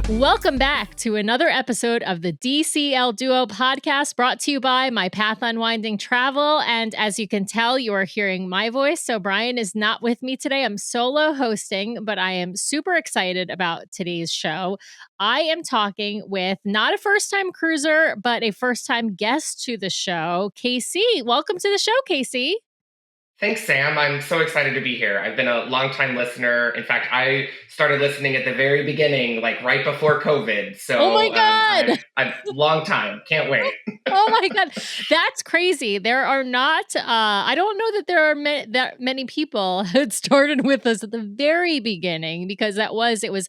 Welcome back to another episode of the DCL Duo Podcast, brought to you by My Path Unwinding Travel. And as you can tell, you are hearing my voice. So Brian is not with me today. I'm solo hosting, but I am super excited about today's show. I am talking with not a first-time cruiser, but a first-time guest to the show, Casey. Welcome to the show, Casey. Thanks, Sam. I'm so excited to be here. I've been a longtime listener. In fact, I started listening at the very beginning, like right before COVID. So, oh my God, I'm long time. Can't wait. Oh my God, that's crazy. There are not. I don't know that there are that many people who started with us at the very beginning, because it was.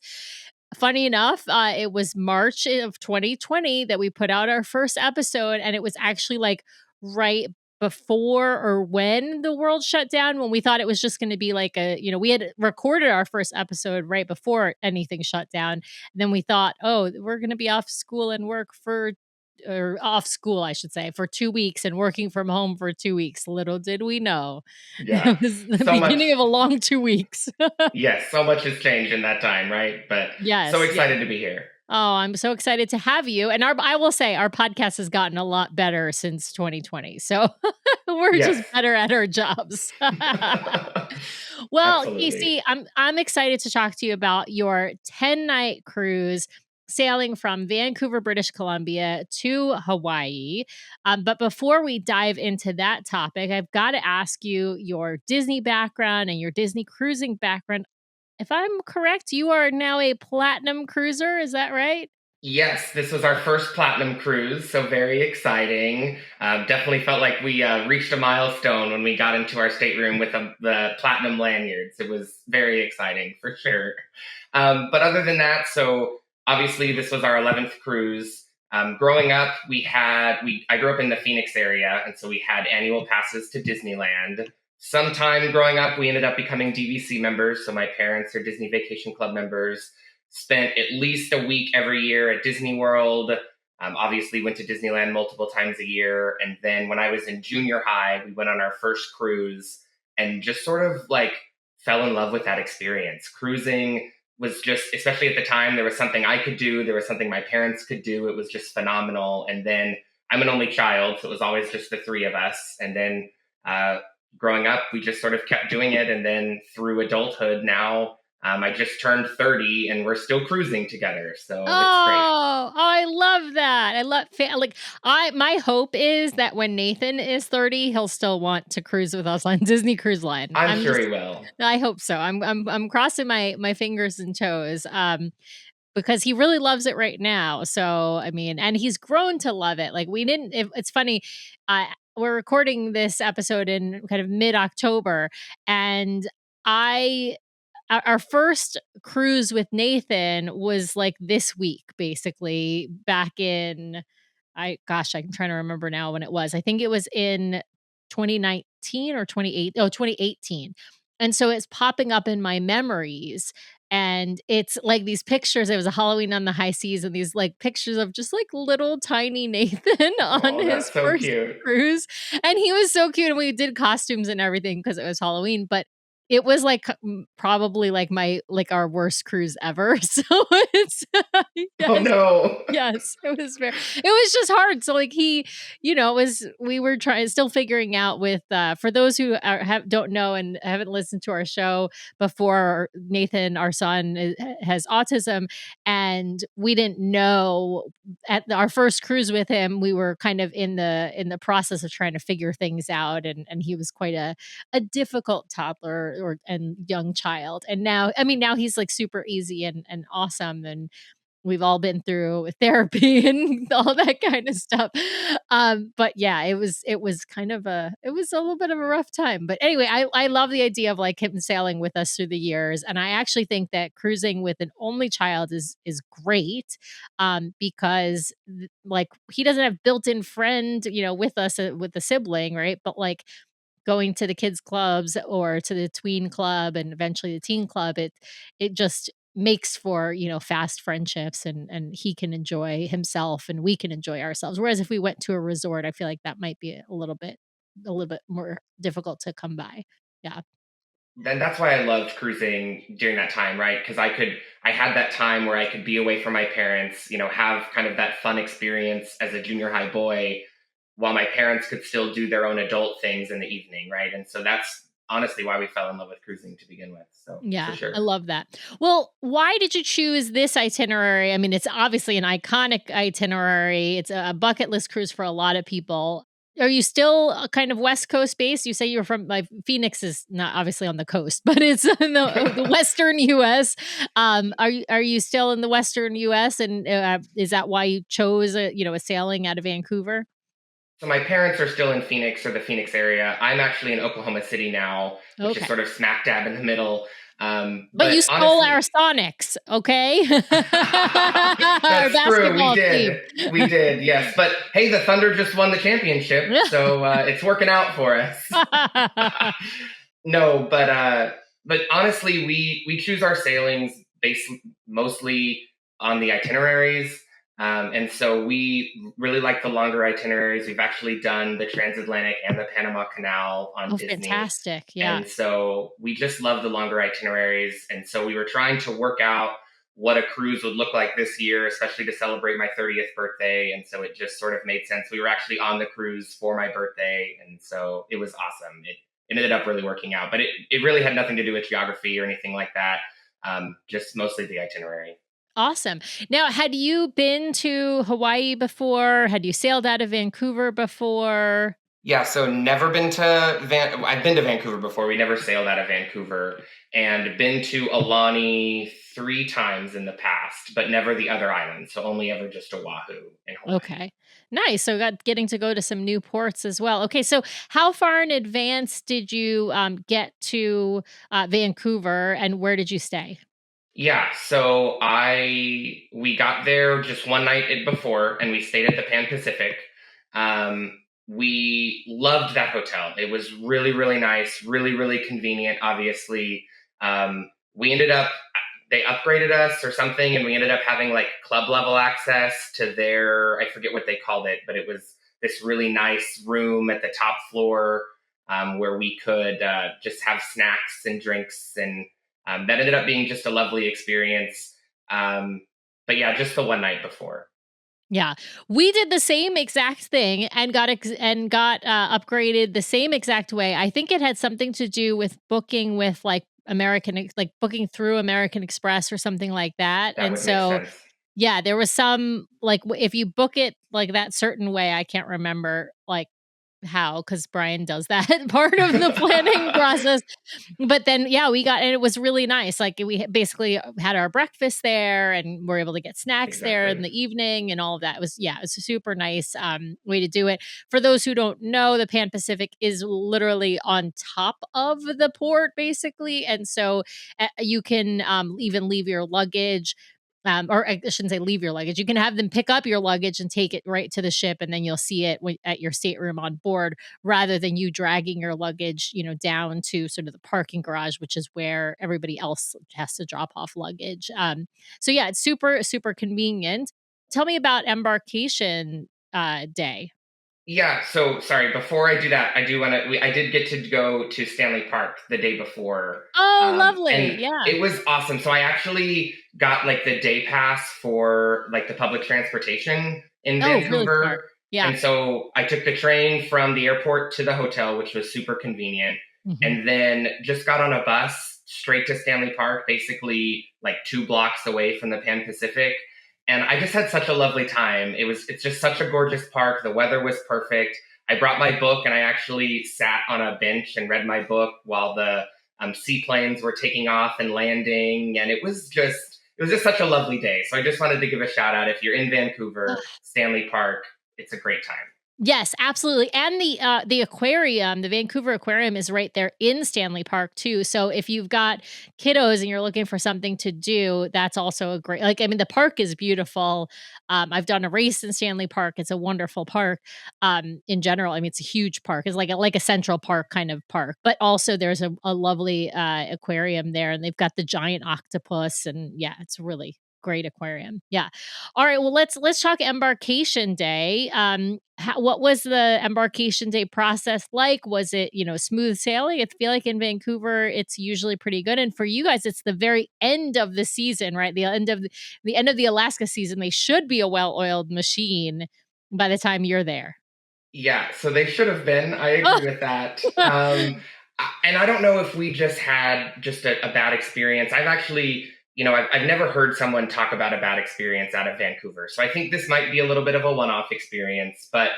Funny enough, it was March of 2020 that we put out our first episode, and it was actually like right before or when the world shut down, when we thought it was just going to be like we had recorded our first episode right before anything shut down. And then we thought, oh, we're going to be off school and work or off school, I should say, for 2 weeks and working from home for 2 weeks. Little did we know. Yeah. It was the beginning of a long 2 weeks. Yes, so much has changed in that time, right? But yes, so excited to be here. Oh, I'm so excited to have you. And I will say our podcast has gotten a lot better since 2020. So we're just better at our jobs. Well, Casey, I'm excited to talk to you about your 10-night cruise sailing from Vancouver, British Columbia to Hawaii. But before we dive into that topic, I've got to ask you your Disney background and your Disney cruising background. If I'm correct, you are now a platinum cruiser. Is that right? Yes, this was our first platinum cruise, so very exciting. Definitely felt like we reached a milestone when we got into our stateroom with the platinum lanyards. It was very exciting, for sure. But other than that, so obviously this was our 11th cruise. Growing up, I grew up in the Phoenix area, and so we had annual passes to Disneyland. Sometime growing up, we ended up becoming DVC members. So my parents are Disney Vacation Club members, spent at least a week every year at Disney World. Obviously went to Disneyland multiple times a year. And then when I was in junior high, we went on our first cruise and just sort of like fell in love with that experience. Cruising was just, especially at the time, there was something I could do. There was something my parents could do. It was just phenomenal. And then I'm an only child, so it was always just the three of us. And then, growing up, we just sort of kept doing it. And then through adulthood now, I just turned 30 and we're still cruising together. So it's great. Oh, I love that. My hope is that when Nathan is 30, he'll still want to cruise with us on Disney Cruise Line. I'm sure he will. I hope so. I'm crossing my fingers and toes. Because he really loves it right now. So, I mean, and he's grown to love it. Like it's funny. We're recording this episode in kind of mid-October, and our first cruise with Nathan was like this week, basically back in, I'm trying to remember now when it was. I think it was in 2019 or 2018. And so it's popping up in my memories. And it's like these pictures. It was a Halloween on the High Seas, and these like pictures of just like little tiny Nathan on his first cruise. And he was so cute. And we did costumes and everything because it was Halloween. But it was like probably like our worst cruise ever. So it's yes, oh no. Yes, it was just hard. So like we were still figuring out with for those who don't know and haven't listened to our show before, Nathan, our son, has autism, and we didn't know at our first cruise with him. We were kind of in the process of trying to figure things out, and he was quite a difficult toddler and young child. And now he's like super easy and awesome, and we've all been through therapy and all that kind of stuff. But yeah, it was a little bit of a rough time. But anyway, I love the idea of like him sailing with us through the years. And I actually think that cruising with an only child is great, because like he doesn't have built-in friend, with us, with the sibling, right? But like going to the kids clubs or to the tween club and eventually the teen club, it just makes for, fast friendships, and he can enjoy himself and we can enjoy ourselves. Whereas if we went to a resort, I feel like that might be a little bit more difficult to come by. Yeah. Then that's why I loved cruising during that time, right? Because I had that time where I could be away from my parents, have kind of that fun experience as a junior high boy while my parents could still do their own adult things in the evening, right? And so that's honestly why we fell in love with cruising to begin with. So for Yeah, I sure. love that. Well, why did you choose this itinerary? I mean, it's obviously an iconic itinerary. It's a bucket list cruise for a lot of people. Are you still kind of West Coast based? You say you're from like Phoenix is not obviously on the coast, but it's in the Western U.S. Are you still in the Western U.S. and is that why you chose a sailing out of Vancouver? So my parents are still in Phoenix or the Phoenix area. I'm actually in Oklahoma City now, which is Okay. sort of smack dab in the middle. But But you stole our honestly, Sonics, okay? Our that's true. We basketball team. did. We did. Yes. But hey, the Thunder just won the championship, so it's working out for us. No, but honestly, we choose our sailings based mostly on the itineraries, and so we really like the longer itineraries. We've actually done the transatlantic and the Panama Canal on Oh, Disney, fantastic, yeah. and so we just love the longer itineraries. And so we were trying to work out what a cruise would look like this year, especially to celebrate my 30th birthday. And so it just sort of made sense. We were actually on the cruise for my birthday, and so it was awesome. It ended up really working out, but it really had nothing to do with geography or anything like that. Just mostly the itinerary. Awesome. Now, had you been to Hawaii before? Had you sailed out of Vancouver before? Yeah, so never been to I've been to Vancouver before. We never sailed out of Vancouver, and been to Alani 3 times in the past, but never the other islands. So only ever just Oahu in Hawaii. Okay. Nice. So getting to go to some new ports as well. Okay, so how far in advance did you get to Vancouver, and where did you stay? Yeah, so I we got there just one night before, and we stayed at the Pan Pacific. We loved that hotel. It was really, really nice, really, really convenient. Obviously, we ended up they upgraded us or something, and we ended up having like club level access to their I forget what they called it, but it was this really nice room at the top floor where we could just have snacks and drinks and that ended up being just a lovely experience. Um, but yeah, just the one night before. Yeah. We did the same exact thing and got upgraded the same exact way. I think it had something to do with booking with like like booking through American Express or something like that. That And would make so sense. yeah, there was some like if you book it like that certain way, I can't remember like how because Brian does that part of the planning process. But then, yeah, we got and it was really nice. Like basically had our breakfast there, and we're able to get snacks there in Exactly. the evening, and all of that. It was a super nice way to do it. For those who don't know, the Pan Pacific is literally on top of the port, basically, and so you can even leave your luggage. Or I shouldn't say leave your luggage. You can have them pick up your luggage and take it right to the ship, and then you'll see it at your stateroom on board rather than you dragging your luggage, down to sort of the parking garage, which is where everybody else has to drop off luggage. So yeah, it's super, super convenient. Tell me about embarkation day. Yeah, so sorry, before I do that, I do want to I did get to go to Stanley Park the day before. Oh, lovely. And Yeah. it was awesome. So I actually got like the day pass for like the public transportation in Oh, really smart. Vancouver. Yeah. And so I took the train from the airport to the hotel, which was super convenient. Mhm. And then just got on a bus straight to Stanley Park, basically like 2 blocks away from the Pan Pacific. And I just had such a lovely time. It's just such a gorgeous park. The weather was perfect. I brought my book and I actually sat on a bench and read my book while the seaplanes were taking off and landing, and it was just such a lovely day. So I just wanted to give a shout out. If you're in Vancouver, Stanley Park, it's a great time. Yes, absolutely. And the aquarium, the Vancouver Aquarium is right there in Stanley Park too. So if you've got kiddos and you're looking for something to do, that's also a great, like, I mean, the park is beautiful. I've done a race in Stanley Park. It's a wonderful park. In general, I mean, it's a huge park. It's like a Central Park kind of park, but also there's a lovely aquarium there, and they've got the giant octopus, and yeah, it's a really great aquarium. Yeah. All right, well, let's talk embarkation day. What was the embarkation day process like? Was it, smooth sailing? I feel like in Vancouver, it's usually pretty good, and for you guys, it's the very end of the season, right? The end of the Alaska season. They should be a well-oiled machine by the time you're there. Yeah, so they should have been. I agree with that. And I don't know if we just had just a bad experience. I've actually, I've never heard someone talk about a bad experience out of Vancouver. So I think this might be a little bit of a one-off experience. But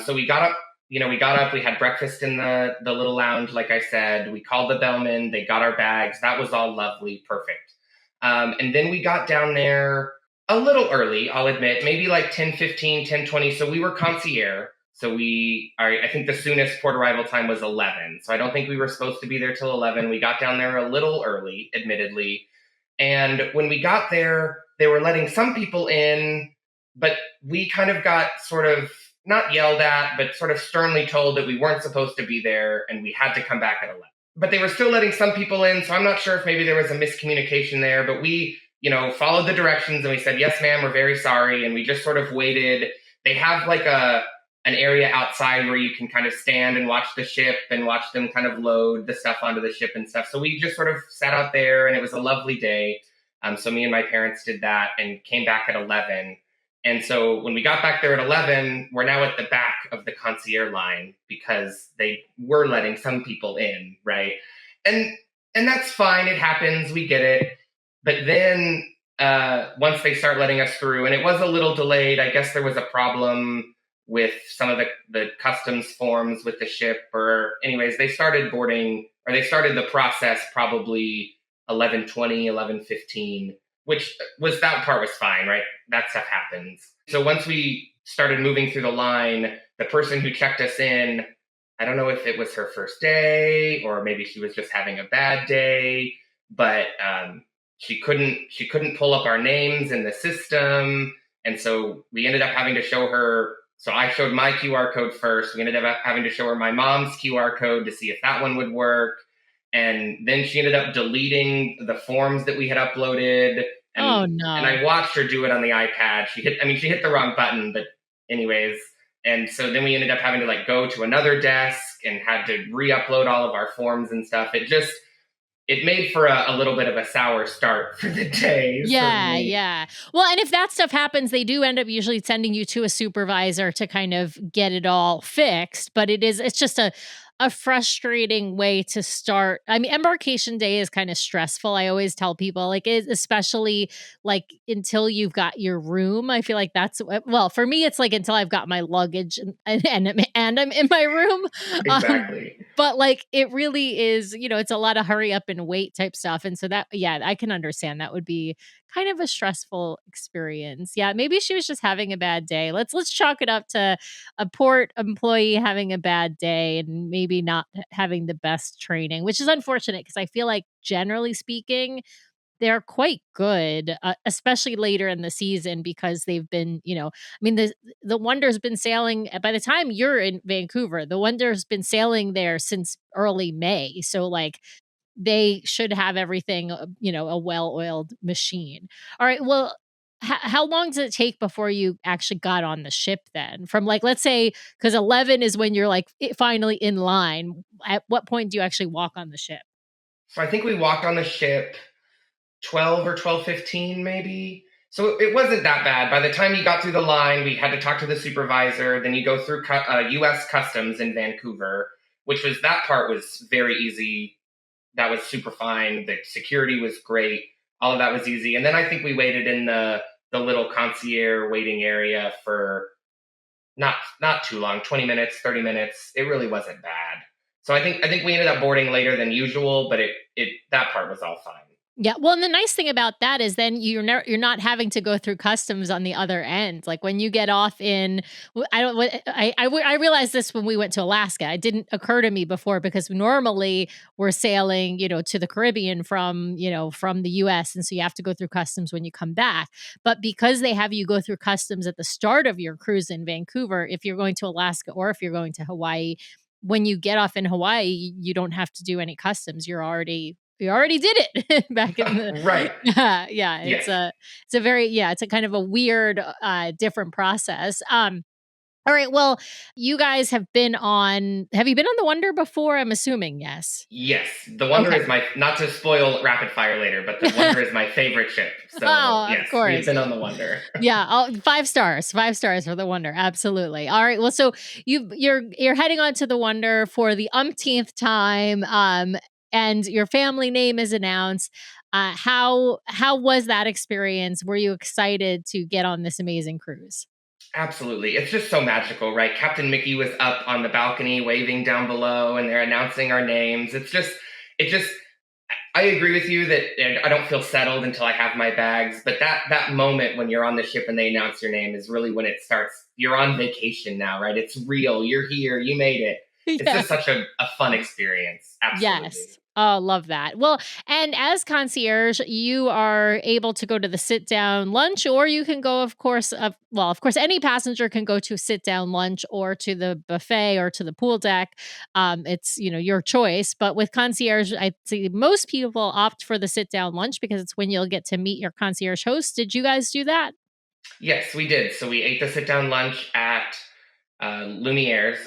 so we got up, we had breakfast in the little lounge, like I said. We called the bellman. They got our bags. That was all lovely, perfect. And then we got down there a little early, I'll admit, maybe like 10:15, 10:20. So we were concierge. So I think the soonest port arrival time was 11. So I don't think we were supposed to be there till 11. We got down there a little early, admittedly. And when we got there, they were letting some people in, but we kind of got sort of not yelled at, but sort of sternly told that we weren't supposed to be there and we had to come back at 11. But they were still letting some people in. So I'm not sure if maybe there was a miscommunication there, but we, followed the directions and we said, yes, ma'am, we're very sorry. And we just sort of waited. They have like an area outside where you can kind of stand and watch the ship and watch them kind of load the stuff onto the ship and stuff. So we just sort of sat out there, and it was a lovely day. So me and my parents did that and came back at 11. And so when we got back there at 11, we're now at the back of the concierge line because they were letting some people in, right? And that's fine. It happens. We get it. But then once they start letting us through, and it was a little delayed, I guess there was a problem with some of the customs forms with the ship, or anyways, they started the process probably 11:20, 11:15, which was, that part was fine, right? That stuff happens. So once we started moving through the line, the person who checked us in, I don't know if it was her first day or maybe she was just having a bad day, but she couldn't pull up our names in the system. And so we ended up having to show her. So I showed my QR code first. We ended up having to show her my mom's QR code to see if that one would work. And then she ended up deleting the forms that we had uploaded. And, Oh, no. And I watched her do it on the iPad. She hit the wrong button, but anyways. And so then we ended up having to go to another desk and had to re-upload all of our forms and stuff. It made for a little bit of a sour start for the day. Yeah, certainly. yeah. Well, and if that stuff happens, they do end up usually sending you to a supervisor to kind of get it all fixed. But it's just a frustrating way to start. I mean, embarkation day is kind of stressful. I always tell people, especially until you've got your room. I feel like well, for me, it's like until I've got my luggage and I'm in my room. Exactly. But it really is, it's a lot of hurry up and wait type stuff. And so yeah, I can understand that would be kind of a stressful experience. Yeah, maybe she was just having a bad day. Let's chalk it up to a port employee having a bad day and maybe not having the best training, which is unfortunate because I feel like generally speaking, they're quite good, especially later in the season because they've been, I mean, the Wonder's been sailing. By the time you're in Vancouver, the Wonder's been sailing there since early May. So they should have everything, a well-oiled machine. All right. Well, how long does it take before you actually got on the ship then? From let's say, because 11 is when you're finally in line. At what point do you actually walk on the ship? So I think we walked on the ship 12 or 12:15 maybe. So it wasn't that bad. By the time you got through the line, we had to talk to the supervisor. Then you go through U.S. Customs in Vancouver, that part was very easy. That was super fine. The security was great. All of that was easy. And then I think we waited in the little concierge waiting area for not too long, 20 minutes, 30 minutes. It really wasn't bad. So I think we ended up boarding later than usual, but that part was all fine. Yeah, well, and the nice thing about that is then you're not having to go through customs on the other end. Like when you get off in, I don't. I realized this when we went to Alaska. It didn't occur to me before because normally we're sailing, to the Caribbean from the U.S. and so you have to go through customs when you come back. But because they have you go through customs at the start of your cruise in Vancouver, if you're going to Alaska or if you're going to Hawaii, when you get off in Hawaii, you don't have to do any customs. You already did it back in the Right. yeah, Yes. it's a very it's a kind of a weird, different process. All right, well, you guys have you been on the Wonder before? I'm assuming, yes. Yes. The Wonder Okay. is not to spoil rapid fire later, but the Wonder is my favorite ship. So Oh, of yes, we've course. been on the Wonder. Yeah, 5 stars, 5 stars for the Wonder, absolutely. All right, well, so you're heading on to the Wonder for the umpteenth time, and your family name is announced. How was that experience? Were you excited to get on this amazing cruise? Absolutely. It's just so magical, right? Captain Mickey was up on the balcony waving down below and they're announcing our names. It just, I agree with you that I don't feel settled until I have my bags. But that moment when you're on the ship and they announce your name is really when it starts. You're on vacation now, right? It's real. You're here. You made it. It's Yeah. just such a fun experience. Absolutely. Yes. Oh, love that. Well, and as concierge, you are able to go to the sit down lunch, or you can go, of course, of course, any passenger can go to sit down lunch or to the buffet or to the pool deck. It's, your choice. But with concierge, I see most people opt for the sit down lunch because it's when you'll get to meet your concierge host. Did you guys do that? Yes, we did. So we ate the sit down lunch at Lumiere's.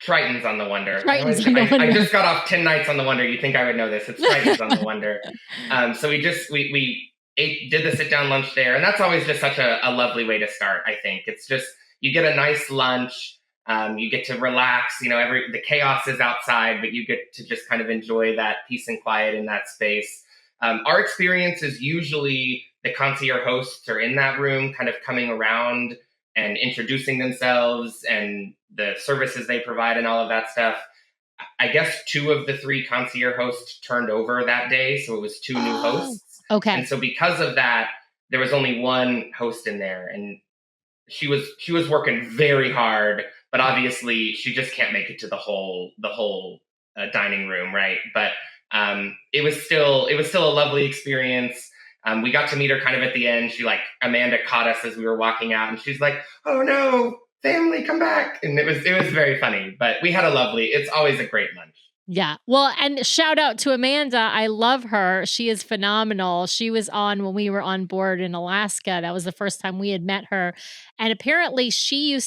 Triton's on the Wonder. Tritons on the I window. just got off 10 nights on the Wonder. You think I would know this? It's Triton's on the Wonder. So we did the sit down lunch there, and that's always just such a lovely way to start. I think it's just you get a nice lunch. You get to relax. The chaos is outside, but you get to just kind of enjoy that peace and quiet in that space. Our experience is usually the concierge hosts are in that room, kind of coming around and introducing themselves and the services they provide and all of that stuff. I guess 2 of the 3 concierge hosts turned over that day, so it was 2 new Oh, hosts. And okay. so because of that, there was only 1 host in there, and she was working very hard, but obviously she just can't make it to the whole dining room, right? But it was still a lovely experience. We got to meet her kind of at the end. Amanda caught us as we were walking out, and she's like, "Oh no, family, come back!" And it was very funny. But we had a lovely. It's always a great lunch. Yeah. Well, and shout out to Amanda. I love her. She is phenomenal. She was on when we were on board in Alaska. That was the first time we had met her. And apparently she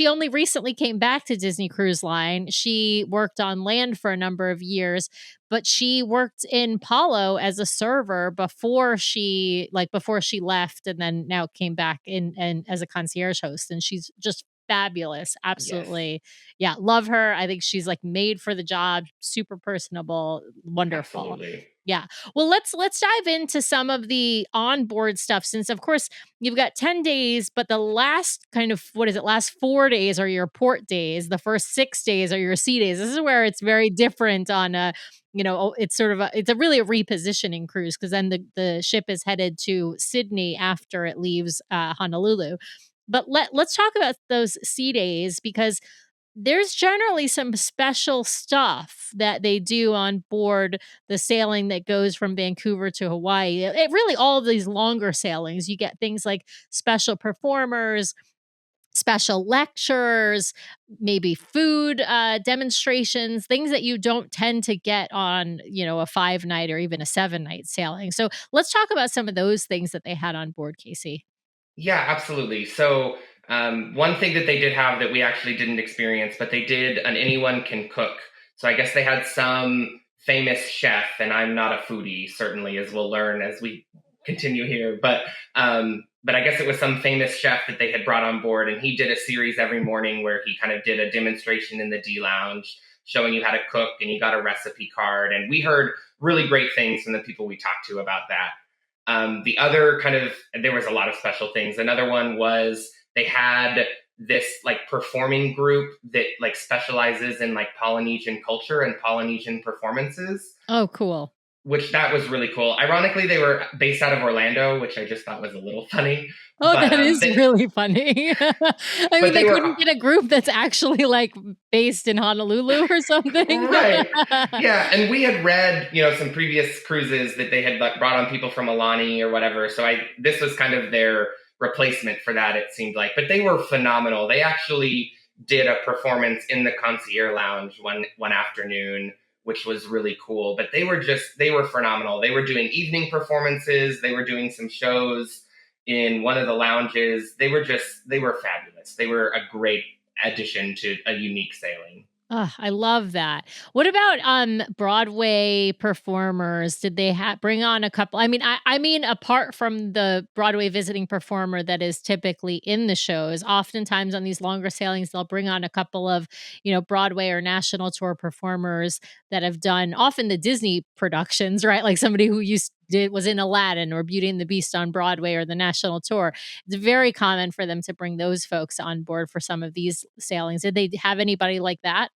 only recently came back to Disney Cruise Line. She worked on land for a number of years, but she worked in Palo as a server before she left and then now came back in and as a concierge host. And she's just fabulous. Yes, Absolutely. Yeah, love her. I think she's like made for the job, super personable, wonderful. absolutely. Yeah. Well, let's dive into some of the onboard stuff since of course you've got 10 days, but the last kind of what is it? Last 4 days are your port days. The first 6 days are your sea days. This is where it's very different on it's sort of it's really a repositioning cruise because then the ship is headed to Sydney after it leaves Honolulu. But let's talk about those sea days because there's generally some special stuff that they do on board the sailing that goes from Vancouver to Hawaii. It really all of these longer sailings, you get things like special performers, special lectures, maybe food demonstrations, things that you don't tend to get on, a 5 night or even a 7 night sailing. So let's talk about some of those things that they had on board, Casey. Yeah, absolutely. So, one thing that they did have that we actually didn't experience, but they did an anyone can cook. So, I guess they had some famous chef, and I'm not a foodie, certainly, as we'll learn as we continue here. But I guess it was some famous chef that they had brought on board, and he did a series every morning where he kind of did a demonstration in the D Lounge, showing you how to cook, and you got a recipe card. And we heard really great things from the people we talked to about that. The other there was a lot of special things. Another one was they had this like performing group that like specializes in like Polynesian culture and Polynesian performances. Oh, cool. which that was really cool. Ironically, they were based out of Orlando, which I just thought was a little funny. Oh, But that is really funny. I mean, they they were couldn't get a group that's actually like based in Honolulu or something. right. Yeah, and we had read, some previous cruises that they had like, brought on people from Alani or whatever. So this was kind of their replacement for that, it seemed like. But they were phenomenal. They actually did a performance in the Concierge Lounge one afternoon, which was really cool. But they were phenomenal. They were doing evening performances. They were doing some shows in one of the lounges. They were fabulous. They were a great addition to a unique sailing. Oh, I love that. What about Broadway performers? Did they bring on a couple? I mean, apart from the Broadway visiting performer that is typically in the shows, oftentimes on these longer sailings, they'll bring on a couple of, Broadway or national tour performers that have done often the Disney productions, right? Like somebody who was in Aladdin or Beauty and the Beast on Broadway or the national tour. It's very common for them to bring those folks on board for some of these sailings. Did they have anybody like that?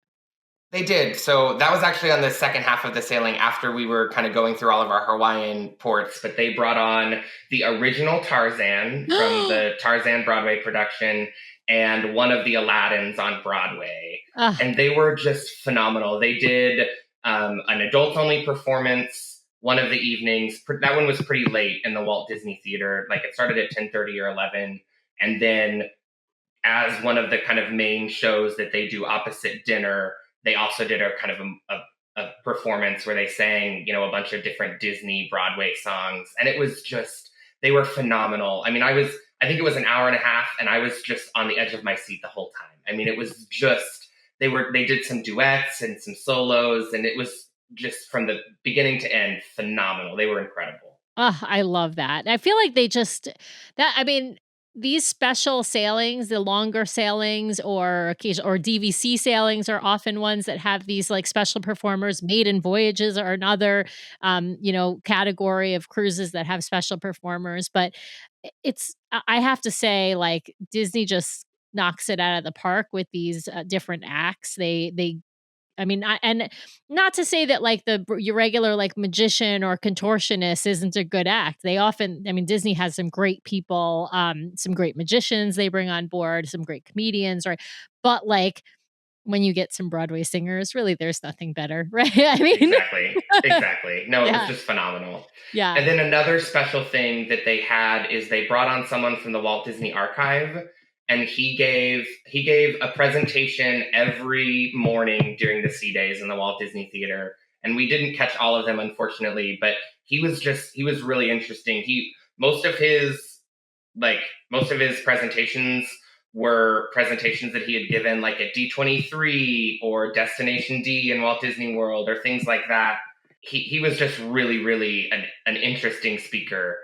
They did. So that was actually on the second half of the sailing after we were kind of going through all of our Hawaiian ports. But they brought on the original Tarzan from the Tarzan Broadway production and one of the Aladdins on Broadway. And they were just phenomenal. They did an adult-only performance one of the evenings. That one was pretty late in the Walt Disney Theater. Like it started at 10:30 or 11. And then as one of the kind of main shows that they do opposite dinner, they also did a kind of a performance where they sang, a bunch of different Disney Broadway songs. And it was just, they were phenomenal. I mean, I think it was an hour and a half and I was just on the edge of my seat the whole time. I mean, it was just, they did some duets and some solos and it was just from the beginning to end, phenomenal. They were incredible. Oh, I love that. I feel like these special sailings, the longer sailings or DVC sailings are often ones that have these like special performers. Maiden voyages are another, category of cruises that have special performers. But I have to say, like Disney just knocks it out of the park with these different acts. And not to say that like your regular like magician or contortionist isn't a good act. Disney has some great people, some great magicians they bring on board, some great comedians, right? But like when you get some Broadway singers, really there's nothing better, right? I mean, exactly. No, it was just phenomenal. Yeah. And then another special thing that they had is they brought on someone from the Walt Disney Archive. And he gave a presentation every morning during the sea days in the Walt Disney Theater. And we didn't catch all of them, unfortunately, but he was really interesting. Most of his presentations were presentations that he had given like at D23 or Destination D in Walt Disney World or things like that. He was just really, really an interesting speaker.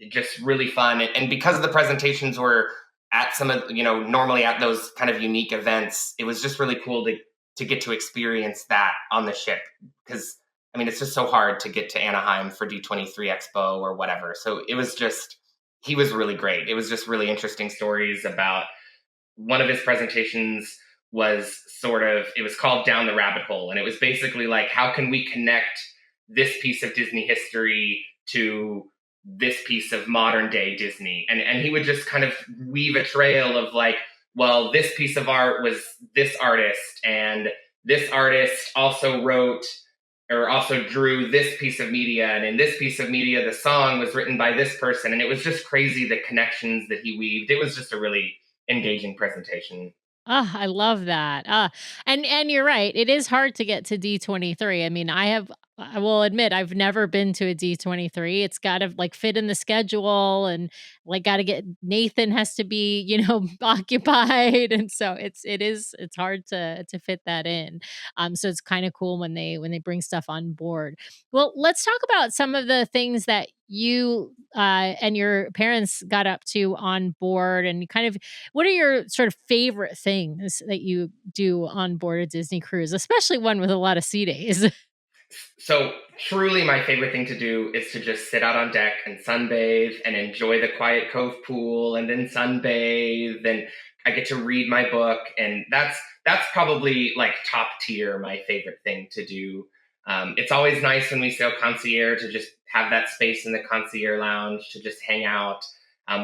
Just really fun. And because the presentations were at some of, normally at those kind of unique events, it was just really cool to get to experience that on the ship. Because, it's just so hard to get to Anaheim for D23 Expo or whatever. So he was really great. It was just really interesting stories about one of his presentations was it was called Down the Rabbit Hole. And it was basically like, how can we connect this piece of Disney history to this piece of modern day Disney? And he would just kind of weave a trail of like, well, this piece of art was this artist, and this artist also wrote or also drew this piece of media, and in this piece of media, the song was written by this person. And it was just crazy, the connections that he weaved. It was just a really engaging presentation. I love that. And you're right. It is hard to get to D23. I will admit I've never been to a D23. It's got to like fit in the schedule and like got to get Nathan has to be, occupied, and so it's hard to fit that in. So it's kind of cool when they bring stuff on board. Well, let's talk about some of the things that you and your parents got up to on board, and kind of what are your sort of favorite things that you do on board a Disney cruise, especially one with a lot of sea days? So truly my favorite thing to do is to just sit out on deck and sunbathe and enjoy the Quiet Cove pool and then sunbathe. And I get to read my book. And that's probably like top tier, my favorite thing to do. It's always nice when we sail Concierge to just have that space in the Concierge lounge to just hang out.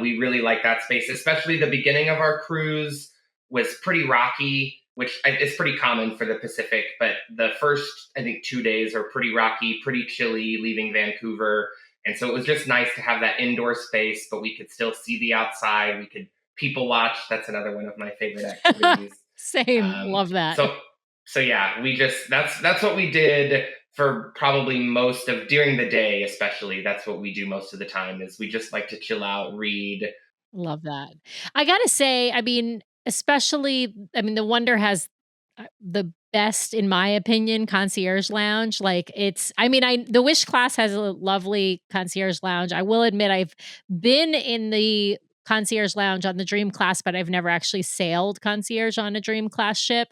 We really like that space, especially the beginning of our cruise was pretty rocky, which is pretty common for the Pacific. But the first, I think, 2 days are pretty rocky, pretty chilly leaving Vancouver. And so it was just nice to have that indoor space, but we could still see the outside. We could people watch. That's another one of my favorite activities. Same. Love that. So yeah, we just that's what we did for probably most of during the day, especially. That's what we do most of the time is we just like to chill out, read. Love that. I gotta say, especially, the Wonder has the best, in my opinion, concierge lounge. Like the Wish class has a lovely concierge lounge. I will admit I've been in the concierge lounge on the Dream class, but I've never actually sailed concierge on a Dream class ship.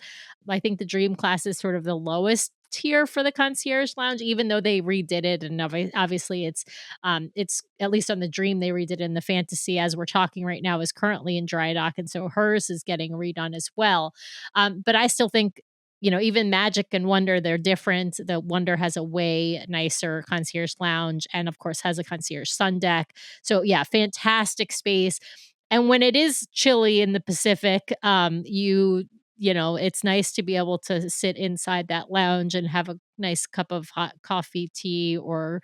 I think the Dream class is sort of the lowest tier for the concierge lounge, even though they redid it. And obviously it's at least on the Dream, they redid it, in the Fantasy, as we're talking right now, is currently in dry dock. And so hers is getting redone as well. But I still think, even Magic and Wonder, they're different. The Wonder has a way nicer concierge lounge and, of course, has a concierge sun deck. So, yeah, fantastic space. And when it is chilly in the Pacific, it's nice to be able to sit inside that lounge and have a nice cup of hot coffee, tea, or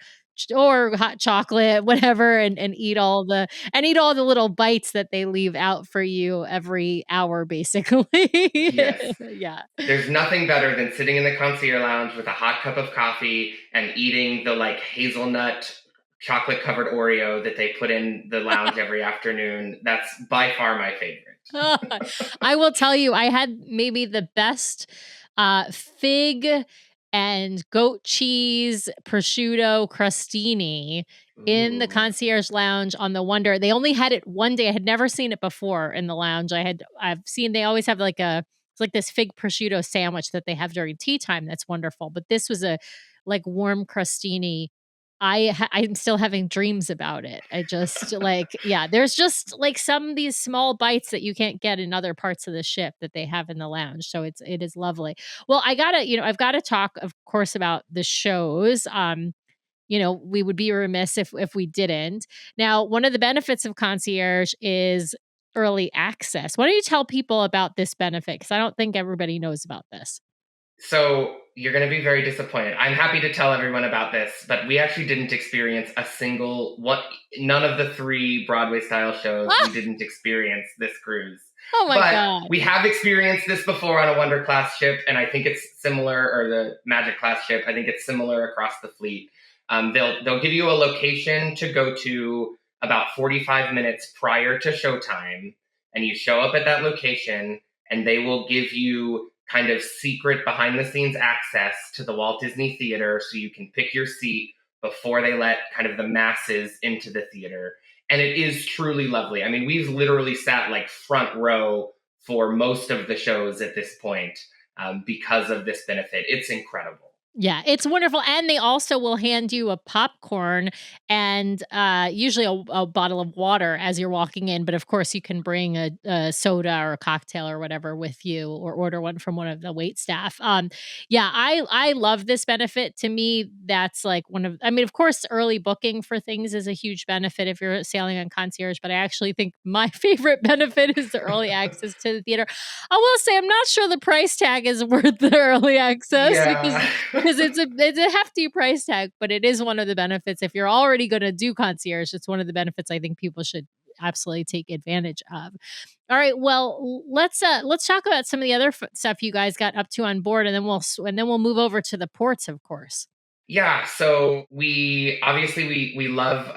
hot chocolate, whatever, and eat all the little bites that they leave out for you every hour, basically. Yes. Yeah. There's nothing better than sitting in the concierge lounge with a hot cup of coffee and eating the hazelnut chocolate covered Oreo that they put in the lounge every afternoon. That's by far my favorite. I will tell you, I had maybe the best fig and goat cheese prosciutto crostini in the concierge lounge on the Wonder. They only had it one day. I had never seen it before in the lounge. I've seen, they always have it's like this fig prosciutto sandwich that they have during tea time. That's wonderful. But this was a warm crostini. I'm still having dreams about it. I just there's just some of these small bites that you can't get in other parts of the ship that they have in the lounge. So it is lovely. Well, I've got to talk, of course, about the shows. We would be remiss if we didn't. Now, one of the benefits of concierge is early access. Why don't you tell people about this benefit? Because I don't think everybody knows about this. So you're going to be very disappointed. I'm happy to tell everyone about this, but we actually didn't experience none of the 3 Broadway style shows. We didn't experience this cruise. Oh my God. We have experienced this before on a Wonder class ship, and I think it's similar, or the Magic class ship. I think it's similar across the fleet. They'll give you a location to go to about 45 minutes prior to showtime, and you show up at that location, and they will give you kind of secret behind the scenes access to the Walt Disney Theater so you can pick your seat before they let kind of the masses into the theater. And it is truly lovely. I mean, we've literally sat front row for most of the shows at this point because of this benefit. It's incredible. Yeah, it's wonderful. And they also will hand you a popcorn and usually a bottle of water as you're walking in. But of course, you can bring a soda or a cocktail or whatever with you, or order one from one of the wait staff. I love this benefit. To me, that's of course, early booking for things is a huge benefit if you're sailing on concierge. But I actually think my favorite benefit is the early access to the theater. I will say, I'm not sure the price tag is worth the early access because it's a hefty price tag, but it is one of the benefits. If you're already going to do concierge, it's one of the benefits I think people should absolutely take advantage of. All right, well, let's talk about some of the other stuff you guys got up to on board, and then we'll move over to the ports, of course. Yeah, so we love,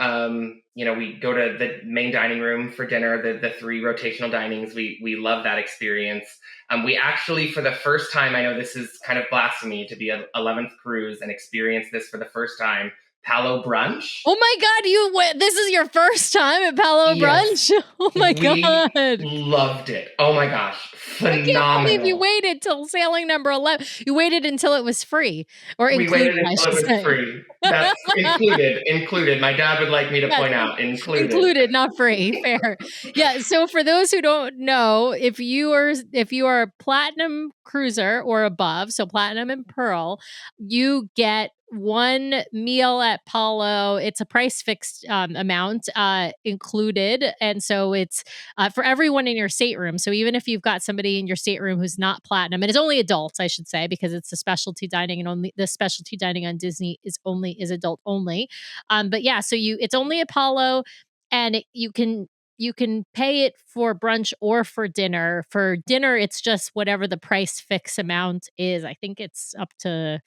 we go to the main dining room for dinner, the 3 rotational dinings. We love that experience. We actually, for the first time, I know this is kind of blasphemy to be an 11th cruise and experience this for the first time, Palo Brunch. Oh my God, this is your first time at Palo Yes. Brunch? Oh my We God. loved it. Oh my gosh. I can't believe you Phenomenal. waited till sailing number 11. You waited until it was free or We waited included, I until should it was say. free. That's included. My dad would like me to Yes, point out, included. included, not free. Fair. Yeah. So for those who don't know, if you are a platinum cruiser or above, so platinum and pearl, you get one meal at Palo. It's a price fixed amount included, and so it's for everyone in your stateroom. So even if you've got somebody in your stateroom who's not platinum, and it's only adults, I should say, because it's a specialty dining, and only the specialty dining on Disney is adult only. But yeah, so it's only Apollo, and you can pay it for brunch or for dinner. For dinner, it's just whatever the price fix amount is. I think it's up to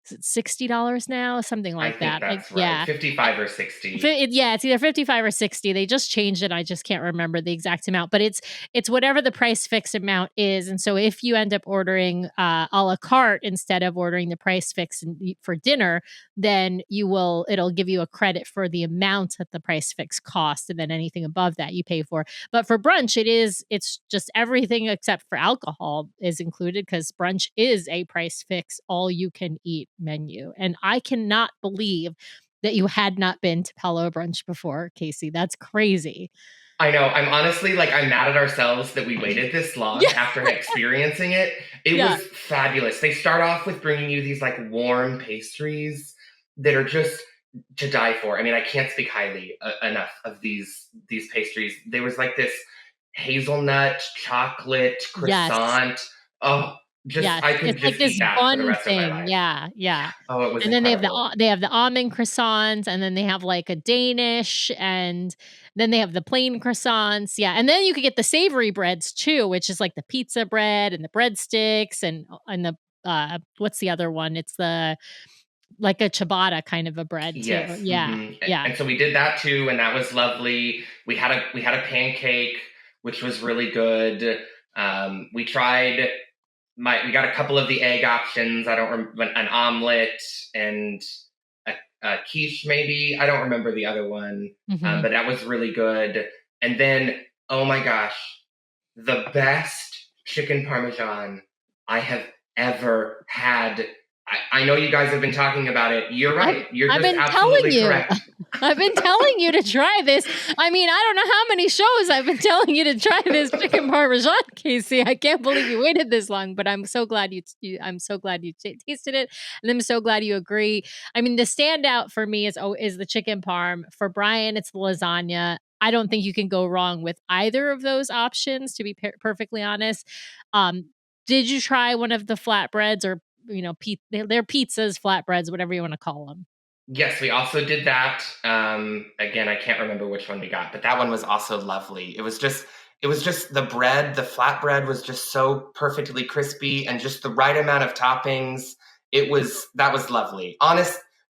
is it $60 now, something I like think that. that's right. Yeah. 55 or 60. Yeah, it's either 55 or 60. They just changed it. I just can't remember the exact amount, but it's whatever the price fix amount is. And so if you end up ordering a la carte instead of ordering the price fix for dinner, then it'll give you a credit for the amount that the price fix cost, and then anything above that you pay for. But for brunch, it's just everything except for alcohol is included, because brunch is a price fix all you can eat menu. And I cannot believe that you had not been to Palo Brunch before, Casey. That's crazy. I know. I'm honestly I'm mad at ourselves that we waited this long after experiencing it. It was fabulous. They start off with bringing you these warm pastries that are just to die for. I mean, I can't speak highly enough of these pastries. There was this hazelnut chocolate croissant. Yes. Oh, I could it's just this eat that for the rest of my life. Yeah. Oh, it was And then incredible. they have the almond croissants, and then they have a Danish, and then they have the plain croissants. Yeah. And then you could get the savory breads too, which is the pizza bread and the breadsticks and the what's the other one? It's the a ciabatta kind of a bread too. Yes. Yeah. Mm-hmm. Yeah. And so we did that too, and that was lovely. We had a pancake, which was really good. We tried we got a couple of the egg options. I don't remember, an omelet and a quiche, maybe. I don't remember the other one, but that was really good. And then, oh my gosh, the best chicken parmesan I have ever had. I know you guys have been talking about it. You're right. You're just absolutely correct. I've been telling you to try this. I mean, I don't know how many shows I've been telling you to try this chicken parmesan, Casey. I can't believe you waited this long, but I'm so glad I'm so glad you tasted it, and I'm so glad you agree. I mean, the standout for me is the chicken parm. For Brian, it's the lasagna. I don't think you can go wrong with either of those options, to be perfectly honest. Did you try one of the flatbreads, or they're pizzas, flatbreads, whatever you want to call them? Yes, we also did that. Again, I can't remember which one we got, but that one was also lovely. It was just the bread, the flatbread was just so perfectly crispy and just the right amount of toppings. That was lovely.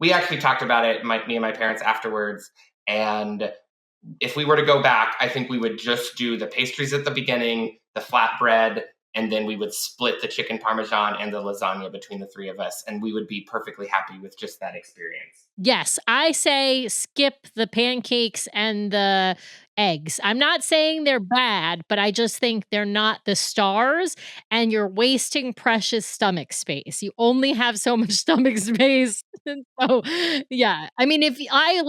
We actually talked about it, me and my parents, afterwards. And if we were to go back, I think we would just do the pastries at the beginning, the flatbread, and then we would split the chicken parmesan and the lasagna between the three of us, and we would be perfectly happy with just that experience. Yes, I say skip the pancakes and the eggs. I'm not saying they're bad, but I just think they're not the stars, and you're wasting precious stomach space. You only have so much stomach space. So, yeah. I mean, if I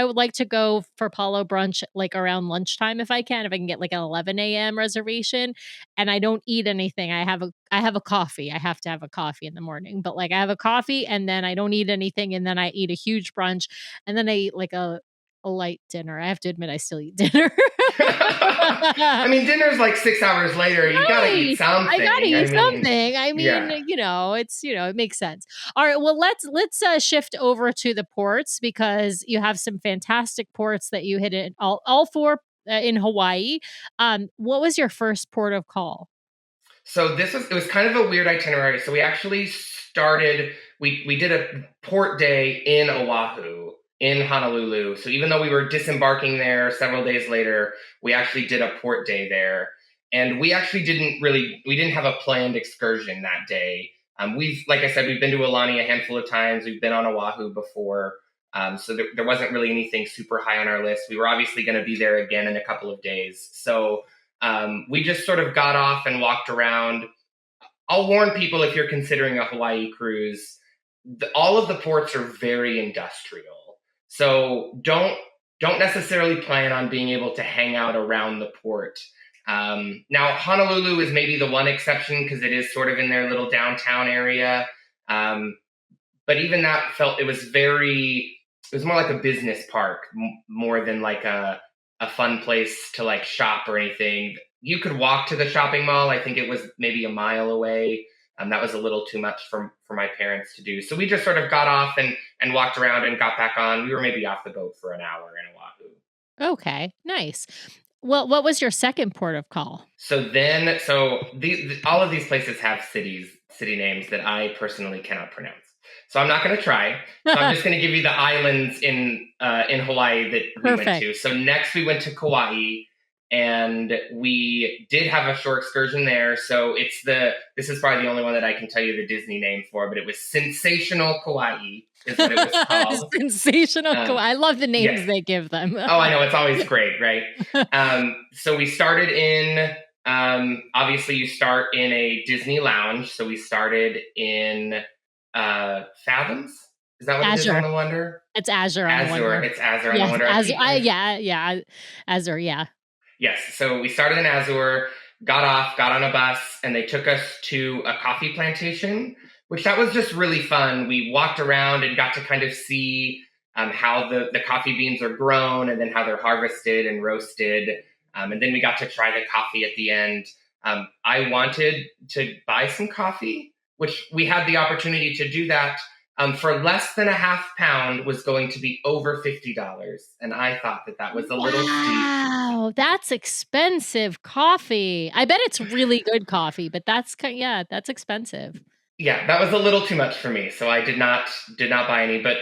would like to go for Palo Brunch around lunchtime if I can get an 11 a.m. reservation, and I don't eat anything. I have a coffee. I have to have a coffee in the morning, but I have a coffee, and then I don't eat anything, and then I eat a huge brunch, and then I eat a light dinner. I have to admit I still eat dinner. I mean, dinner's 6 hours later. You gotta eat something. I gotta eat something. I mean, it makes sense. All right, well, let's shift over to the ports, because you have some fantastic ports that you hit in all four in Hawaii. What was your first port of call? So it was kind of a weird itinerary. So we actually we did a port day in Oahu, in Honolulu. So even though we were disembarking there several days later, we actually did a port day there. And we actually didn't have a planned excursion that day. Like I said, we've been to Aulani a handful of times. We've been on Oahu before. So there wasn't really anything super high on our list. We were obviously going to be there again in a couple of days. So we just sort of got off and walked around. I'll warn people, if you're considering a Hawaii cruise, all of the ports are very industrial. So don't necessarily plan on being able to hang out around the port. Now, Honolulu is maybe the one exception because it is sort of in their little downtown area. But even that it was more like a business park more than like a fun place to like shop or anything. You could walk to the shopping mall. I think it was maybe a mile away. That was a little too much for my parents to do. So we just sort of got off and walked around and got back on. We were maybe off the boat for an hour in Oahu. Okay, nice. Well, what was your second port of call? So all of these places have city names that I personally cannot pronounce. So I'm not going to try. So I'm just going to give you the islands in Hawaii that we went to. So next we went to Kauai, and we did have a shore excursion there. So this is probably the only one that I can tell you the Disney name for, but it was Sensational Kauai is what it was called. Sensational Kauai. I love the names they give them. Oh, I know. It's always great, right? So we started in, obviously you start in a Disney lounge. So we started in Fathoms. Is that what it is on the Wonder? It's Azure on the Wonder. It's Azure on the Wonder. Azure, yeah. Yes. So we started in Azure, got on a bus, and they took us to a coffee plantation, which that was just really fun. We walked around and got to kind of see how the coffee beans are grown and then how they're harvested and roasted. And then we got to try the coffee at the end. I wanted to buy some coffee, which we had the opportunity to do that. For less than a half pound was going to be over $50. And I thought that was a little steep. Wow, that's expensive coffee. I bet it's really good coffee, but that's expensive. Yeah, that was a little too much for me. So I did not buy any, but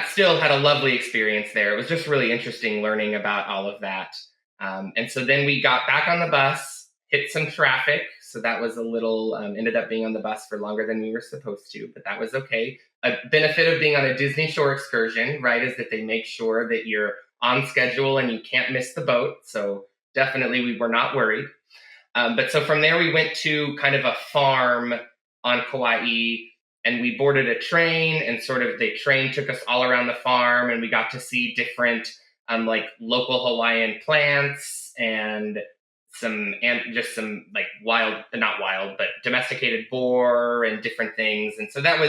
still had a lovely experience there. It was just really interesting learning about all of that. And so then we got back on the bus, hit some traffic. So that was a little, ended up being on the bus for longer than we were supposed to, but that was okay. A benefit of being on a Disney shore excursion, right, is that they make sure that you're on schedule and you can't miss the boat. So definitely we were not worried. But so from there we went to kind of a farm on Kauai, and we boarded a train, and sort of the train took us all around the farm, and we got to see different like local Hawaiian plants and some like not wild, but domesticated boar and different things. And so it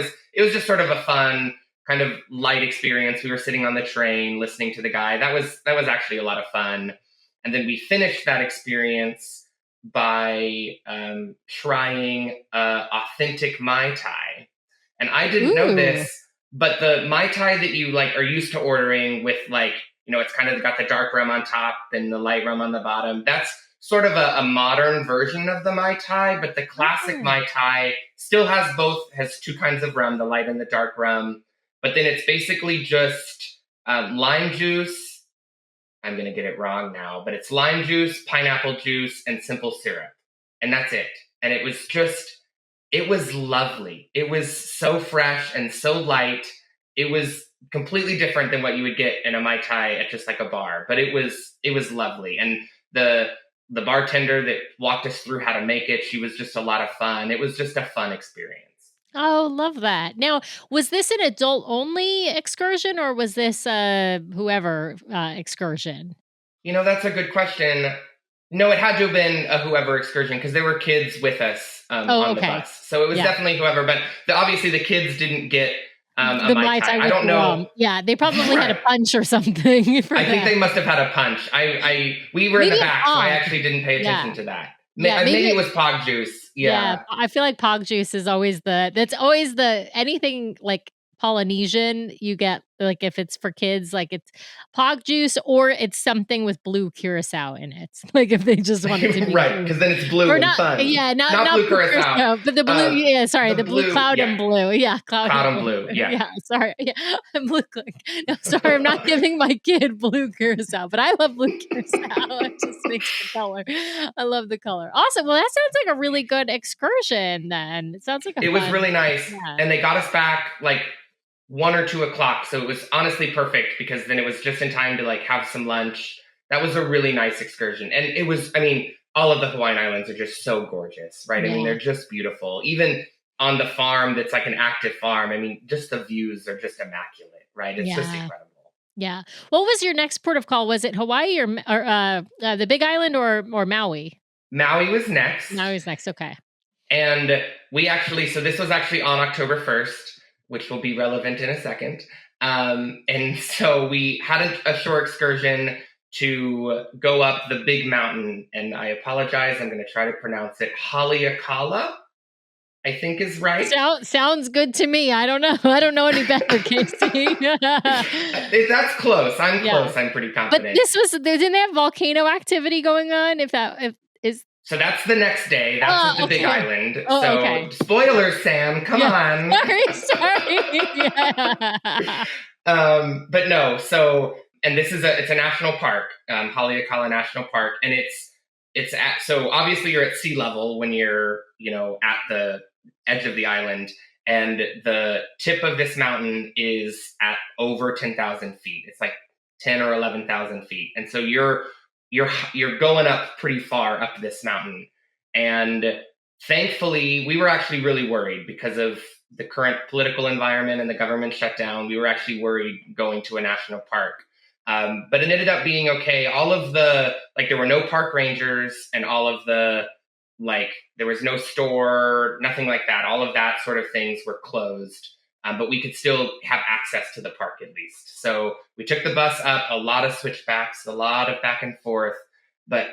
was just sort of a fun kind of light experience. We were sitting on the train listening to the guy. That was actually a lot of fun. And then we finished that experience by trying authentic Mai Tai. And I didn't know this, but the Mai Tai that you like are used to ordering with like, it's kind of got the dark rum on top and the light rum on the bottom. That's sort of a modern version of the Mai Tai, but the classic Mai Tai still has two kinds of rum, the light and the dark rum. But then it's basically just lime juice. I'm going to get it wrong now, but it's lime juice, pineapple juice, and simple syrup. And that's it. And it was lovely. It was so fresh and so light. It was completely different than what you would get in a Mai Tai at just like a bar, but it was lovely. And the bartender that walked us through how to make it, she was just a lot of fun. It was just a fun experience. Oh, love that. Now, was this an adult-only excursion, or was this whoever excursion? That's a good question. No, it had to have been a whoever excursion because there were kids with us on the bus. So it was definitely whoever, but obviously the kids didn't get a Mai Tai. I don't know. Yeah, they probably had a punch or something. I think they must have had a punch. We were in the back, so I actually didn't pay attention to that. Maybe it was Pog Juice. Yeah, I feel like Pog Juice is always anything like Polynesian, you get like if it's for kids, like it's pog juice or it's something with blue curacao in it. Like if they just want it to be Right, blue. because then it's blue Or and not, fun. yeah, Not not blue blue curacao. curacao, but the blue, yeah, sorry, The the blue blue, cloud and yeah. blue. Yeah, cloud Cloud and and blue, yeah. Yeah, sorry. Yeah, blue. No, sorry, I'm not giving my kid blue curacao, but I love blue curacao. It just makes the color. I love the color. Awesome. Well, that sounds like a really good excursion then. It sounds like a It was fun, really nice. yeah. And they got us back like 1 or 2 o'clock. So it was honestly perfect because then it was just in time to like have some lunch. That was a really nice excursion. And it was, I mean, all of the Hawaiian Islands are just so gorgeous, right? I mean, Yeah. they're just beautiful. Even on the farm that's like an active farm, I mean, just the views are just immaculate, right? It's just Yeah. incredible. Yeah. What was your next port of call? Was it Hawaii or the Big Island or Maui? Maui was next. Maui's next. Okay. And we actually, so this was actually on October 1st, which will be relevant in a second. And so we had a shore excursion to go up the big mountain. And I apologize, I'm going to try to pronounce it. Haleakala, I think is right. Sounds good to me. I don't know. I don't know any better, Casey. That's close. I'm close. I'm pretty confident. But didn't they have volcano activity going on? So that's the next day. That's the Big Island. Oh, so okay. spoilers, Sam. Come on. Sorry. But no. So, and this is it's a national park, Haleakala National Park, and so obviously you're at sea level when you're at the edge of the island, and the tip of this mountain is at over 10,000 feet. It's like 10 or 11,000 feet, and so you're going up pretty far up this mountain. And thankfully, we were actually really worried because of the current political environment and the government shutdown. We were actually worried going to a national park. But it ended up being okay. All of there were no park rangers and all of there was no store, nothing like that. All of that sort of things were closed. But we could still have access to the park at least. So we took the bus up, a lot of switchbacks, a lot of back and forth. But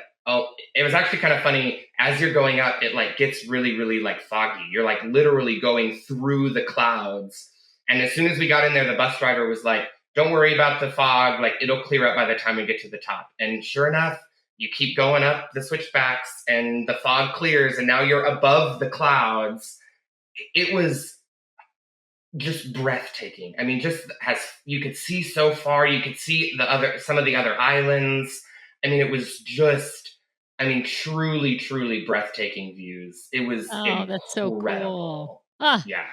it was actually kind of funny. As you're going up, it gets really, really foggy. You're literally going through the clouds. And as soon as we got in there, the bus driver was like, don't worry about the fog. It'll clear up by the time we get to the top. And sure enough, you keep going up the switchbacks and the fog clears and now you're above the clouds. It was just breathtaking. I mean, you could see so far. You could see some of the other islands. I mean, it was just, truly, truly breathtaking views. It was incredible. That's so cool. Yeah.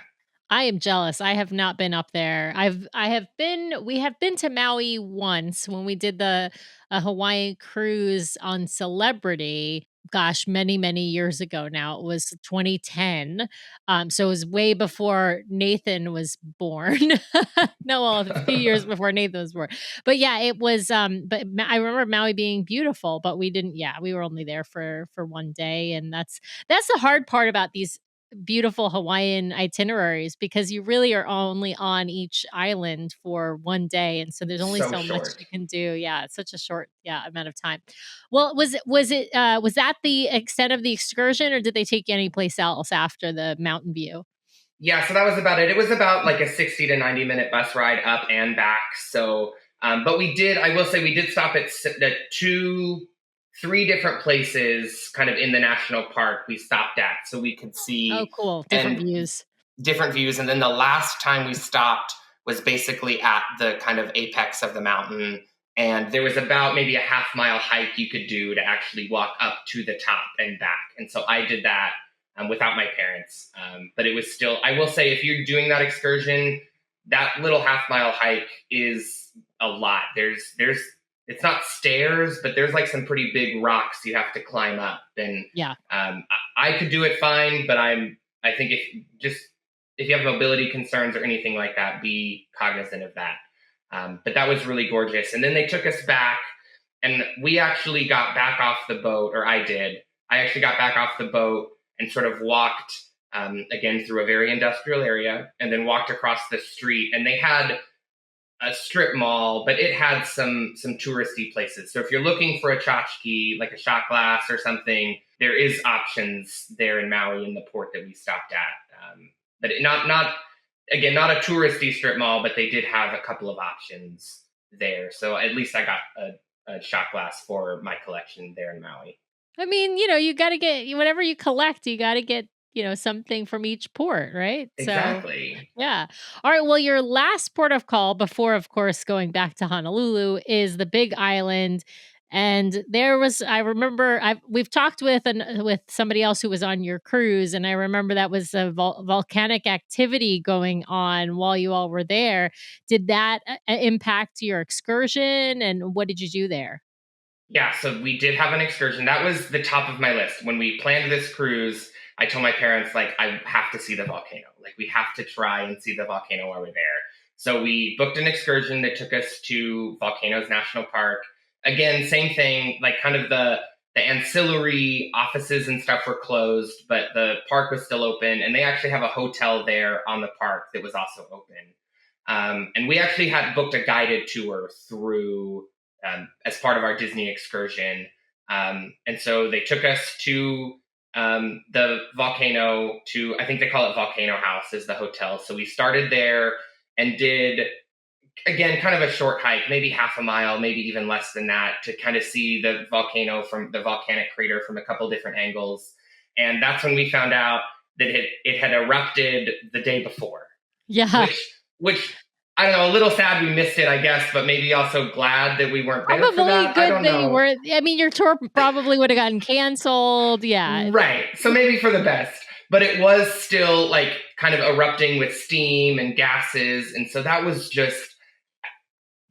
I am jealous. I have not been up there. We have been to Maui once when we did the Hawaiian cruise on Celebrity. Gosh, many, many years ago now. It was 2010. So it was way before Nathan was born. No, well, a few years before Nathan was born. But yeah, it was, but I remember Maui being beautiful, but we were only there for one day. And that's the hard part about these beautiful Hawaiian itineraries, because you really are only on each island for one day, and so there's only so much you can do. Yeah, it's such a short amount of time. Well, was that the extent of the excursion, or did they take you anyplace else after the mountain view? Yeah, so that was about it. It was about a 60 to 90 minute bus ride up and back. So, but I will say we did stop at 3 different places kind of in the national park we stopped at so we could see. Oh, cool. Different views. And then the last time we stopped was basically at the kind of apex of the mountain. And there was about maybe a half-mile hike you could do to actually walk up to the top and back. And so I did that without my parents. But it was still, I will say, if you're doing that excursion, that little half-mile hike is a lot. It's not stairs, but there's some pretty big rocks you have to climb up. And I could do it fine, but I think if you have mobility concerns or anything like that, be cognizant of that. But that was really gorgeous. And then they took us back, and we actually got back off the boat, or I did. I actually got back off the boat and sort of walked again through a very industrial area, and then walked across the street. And they had a strip mall, but it had some touristy places. So if you're looking for a tchotchke, like a shot glass or something, there is options there in Maui in the port that we stopped at. But again, not a touristy strip mall, but they did have a couple of options there. So at least I got a shot glass for my collection there in Maui. I mean, you got to get whatever you collect, you got to get, something from each port, right? So, Exactly. yeah. All right. Well, your last port of call before, of course, going back to Honolulu is the Big Island. And I remember we've talked with somebody else who was on your cruise, and I remember that was a volcanic activity going on while you all were there. Did that impact your excursion, and what did you do there? Yeah, so we did have an excursion. That was the top of my list. When we planned this cruise, I told my parents, like, I have to see the volcano. Like, we have to try and see the volcano while we're there. So we booked an excursion that took us to Volcanoes National Park. Again, same thing, like kind of the ancillary offices and stuff were closed, but the park was still open. And they actually have a hotel there on the park that was also open. And we actually had booked a guided tour through as part of our Disney excursion. And so they took us to the volcano I think they call it Volcano House is the hotel. So we started there and did, again, kind of a short hike, maybe half a mile, maybe even less than that, to kind of see the volcano from the volcanic crater from a couple different angles. And that's when we found out that it had erupted the day before. Yeah. Which I don't know, a little sad we missed it, I guess, but maybe also glad that we weren't there Probably for that. good I don't that know. you weren't. I mean, your tour probably would have gotten canceled. Yeah. Right. So maybe for the best. But it was still like kind of erupting with steam and gases. And so that was just,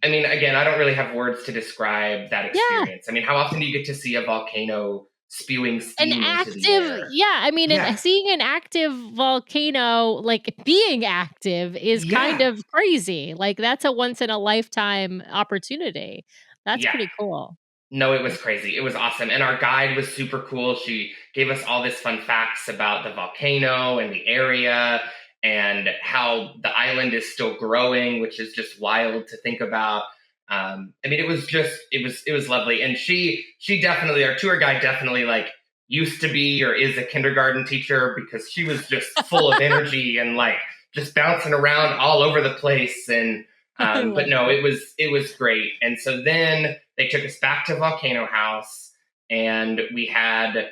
I mean, again, I don't really have words to describe that experience. Yeah. I mean, how often do you get to see a volcano spewing steam into the air? Yeah, I mean, seeing an active volcano, like being active, is kind of crazy. Like, that's a once in a lifetime opportunity. That's pretty cool. No, it was crazy. It was awesome. And our guide was super cool. She gave us all this fun facts about the volcano and the area and how the island is still growing, which is just wild to think about. I mean, it was lovely. And she definitely, our tour guide definitely like used to be or is a kindergarten teacher, because she was just full of energy and like just bouncing around all over the place. And, but no, it was great. And so then they took us back to Volcano House and we had,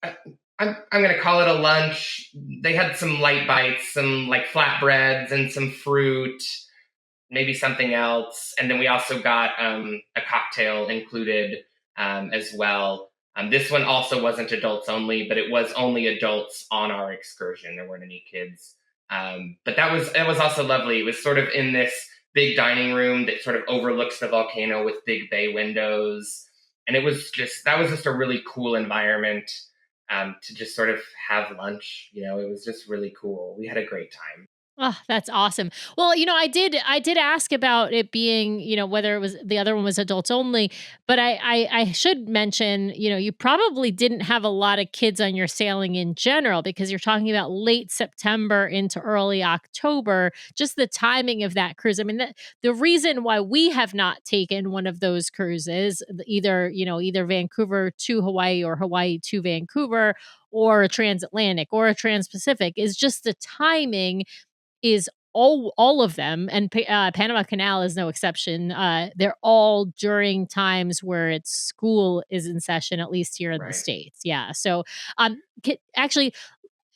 I'm going to call it a lunch. They had some light bites, some like flatbreads and some fruit, maybe something else. And then we also got a cocktail included as well. This one also wasn't adults only, but it was only adults on our excursion. There weren't any kids. But that was also lovely. It was sort of in this big dining room that sort of overlooks the volcano with big bay windows. And that was just a really cool environment to just sort of have lunch. It was just really cool. We had a great time. Oh, that's awesome. Well, I did ask about it being, whether it was the other one was adults only, but I should mention, you probably didn't have a lot of kids on your sailing in general, because you're talking about late September into early October, just the timing of that cruise. I mean, the reason why we have not taken one of those cruises, either Vancouver to Hawaii or Hawaii to Vancouver, or a transatlantic or a transpacific, is just the timing is all of them, and Panama Canal is no exception. They're all during times where school is in session, at least here in the States. Yeah. So, actually,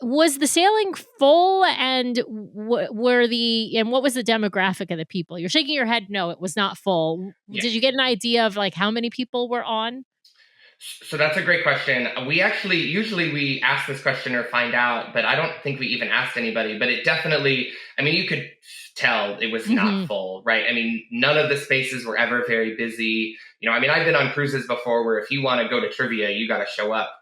was the sailing full, and what was the demographic of the people? You're shaking your head. No, it was not full. Yeah. Did you get an idea of like how many people were on? So that's a great question. Usually we ask this question or find out, but I don't think we even asked anybody. But it definitely, I mean, you could tell it was not full, right? I mean, none of the spaces were ever very busy. I mean, I've been on cruises before where if you want to go to trivia, you got to show up,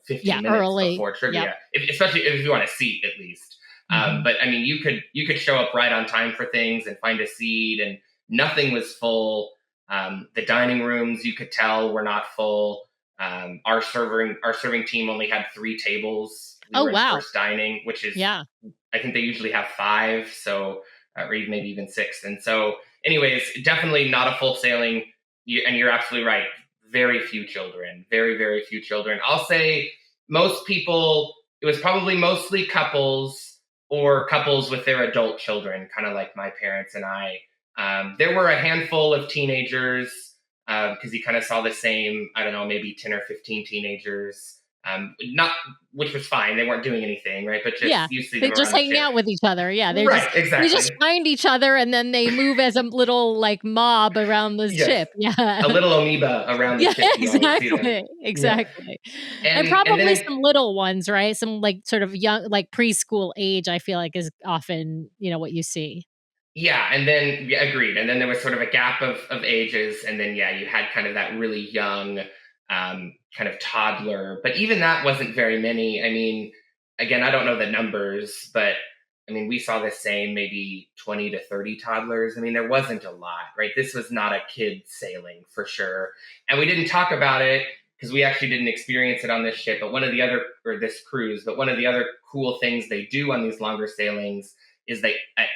15 minutes early before trivia, especially if you want a seat at least. But I mean, you could show up right on time for things and find a seat, and nothing was full. The dining rooms, you could tell, were not full. Our serving team only had 3 tables. We were in first dining, which is, I think they usually have 5, so or maybe even 6. And so, anyways, definitely not a full sailing. And you're absolutely right. Very few children. Very, very few children. I'll say most people. It was probably mostly couples. or couples with their adult children, kind of like my parents and I. There were a handful of teenagers because he kind of saw the same, I don't know, maybe 10 or 15 teenagers. Not, which was fine. They weren't doing anything, right? But just you see they're them just around the hanging ship. out with each other. Yeah, Right, they just exactly. find each other and then they move as a little like mob around the Yes. ship. Yeah, A little amoeba around the yeah, ship. You always see them. Yeah. exactly, and And probably then some little ones, right? Some like sort of young, like preschool age. I feel like is often what you see. yeah, and then agreed. And then there was sort of a gap of ages, and then you had kind of that really young kind of toddler. But even that wasn't very many. I mean, again, I don't know the numbers, but I mean, we saw the same maybe 20 to 30 toddlers. I mean, there wasn't a lot, right? This was not a kid sailing for sure. And we didn't talk about it because we actually didn't experience it on this ship, but this cruise, but one of the other cool things they do on these longer sailings is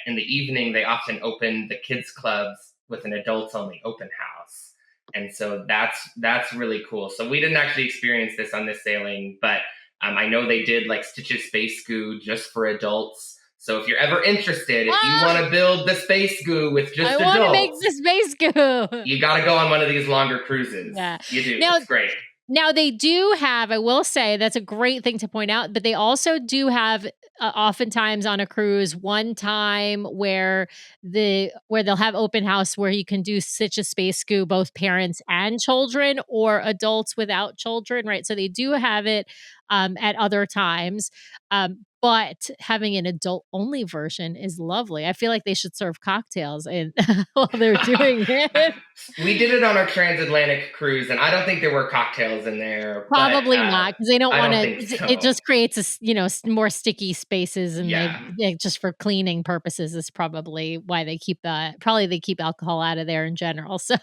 in the evening they often open the kids clubs with an adults only open house, and so that's really cool. So we didn't actually experience this on this sailing, but I know they did like Stitch's Space Goo just for adults. So if you're ever interested, if you want to build the space goo with just adults, I want to make the space goo. You got to go on one of these longer cruises. Yeah, you do. It's great. Now they do have, I will say, that's a great thing to point out, but they also do have oftentimes on a cruise one time where they'll have open house where you can do such a space goo, both parents and children or adults without children, right? So they do have it at other times. But having an adult only version is lovely. I feel like they should serve cocktails while they're doing it. We did it on our transatlantic cruise, and I don't think there were cocktails in there. Probably not, because they don't want to. So. It just creates more sticky spaces, and they just for cleaning purposes is probably why they keep alcohol out of there in general. So.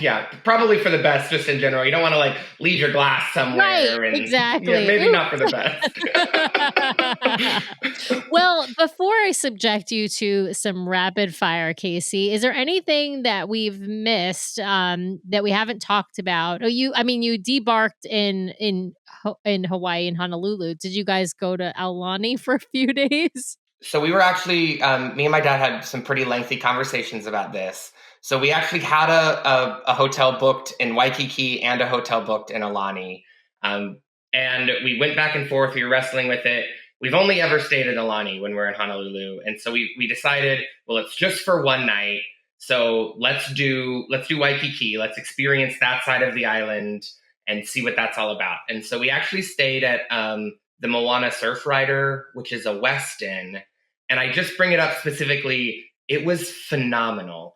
Yeah, probably for the best, just in general. You don't want to like leave your glass somewhere. Right, exactly. Yeah, maybe not for the best. Well, before I subject you to some rapid fire, Casey, is there anything that we've missed that we haven't talked about? You debarked in Hawaii, in Honolulu. Did you guys go to Aulani for a few days? So we were actually, me and my dad had some pretty lengthy conversations about this. So we actually had a hotel booked in Waikiki and a hotel booked in Aulani. And we went back and forth. We were wrestling with it. We've only ever stayed in Aulani when we're in Honolulu. And so we decided, well, it's just for one night. So let's do Waikiki. Let's experience that side of the island and see what that's all about. And so we actually stayed at the Moana Surf Rider, which is a Westin. And I just bring it up specifically. It was phenomenal.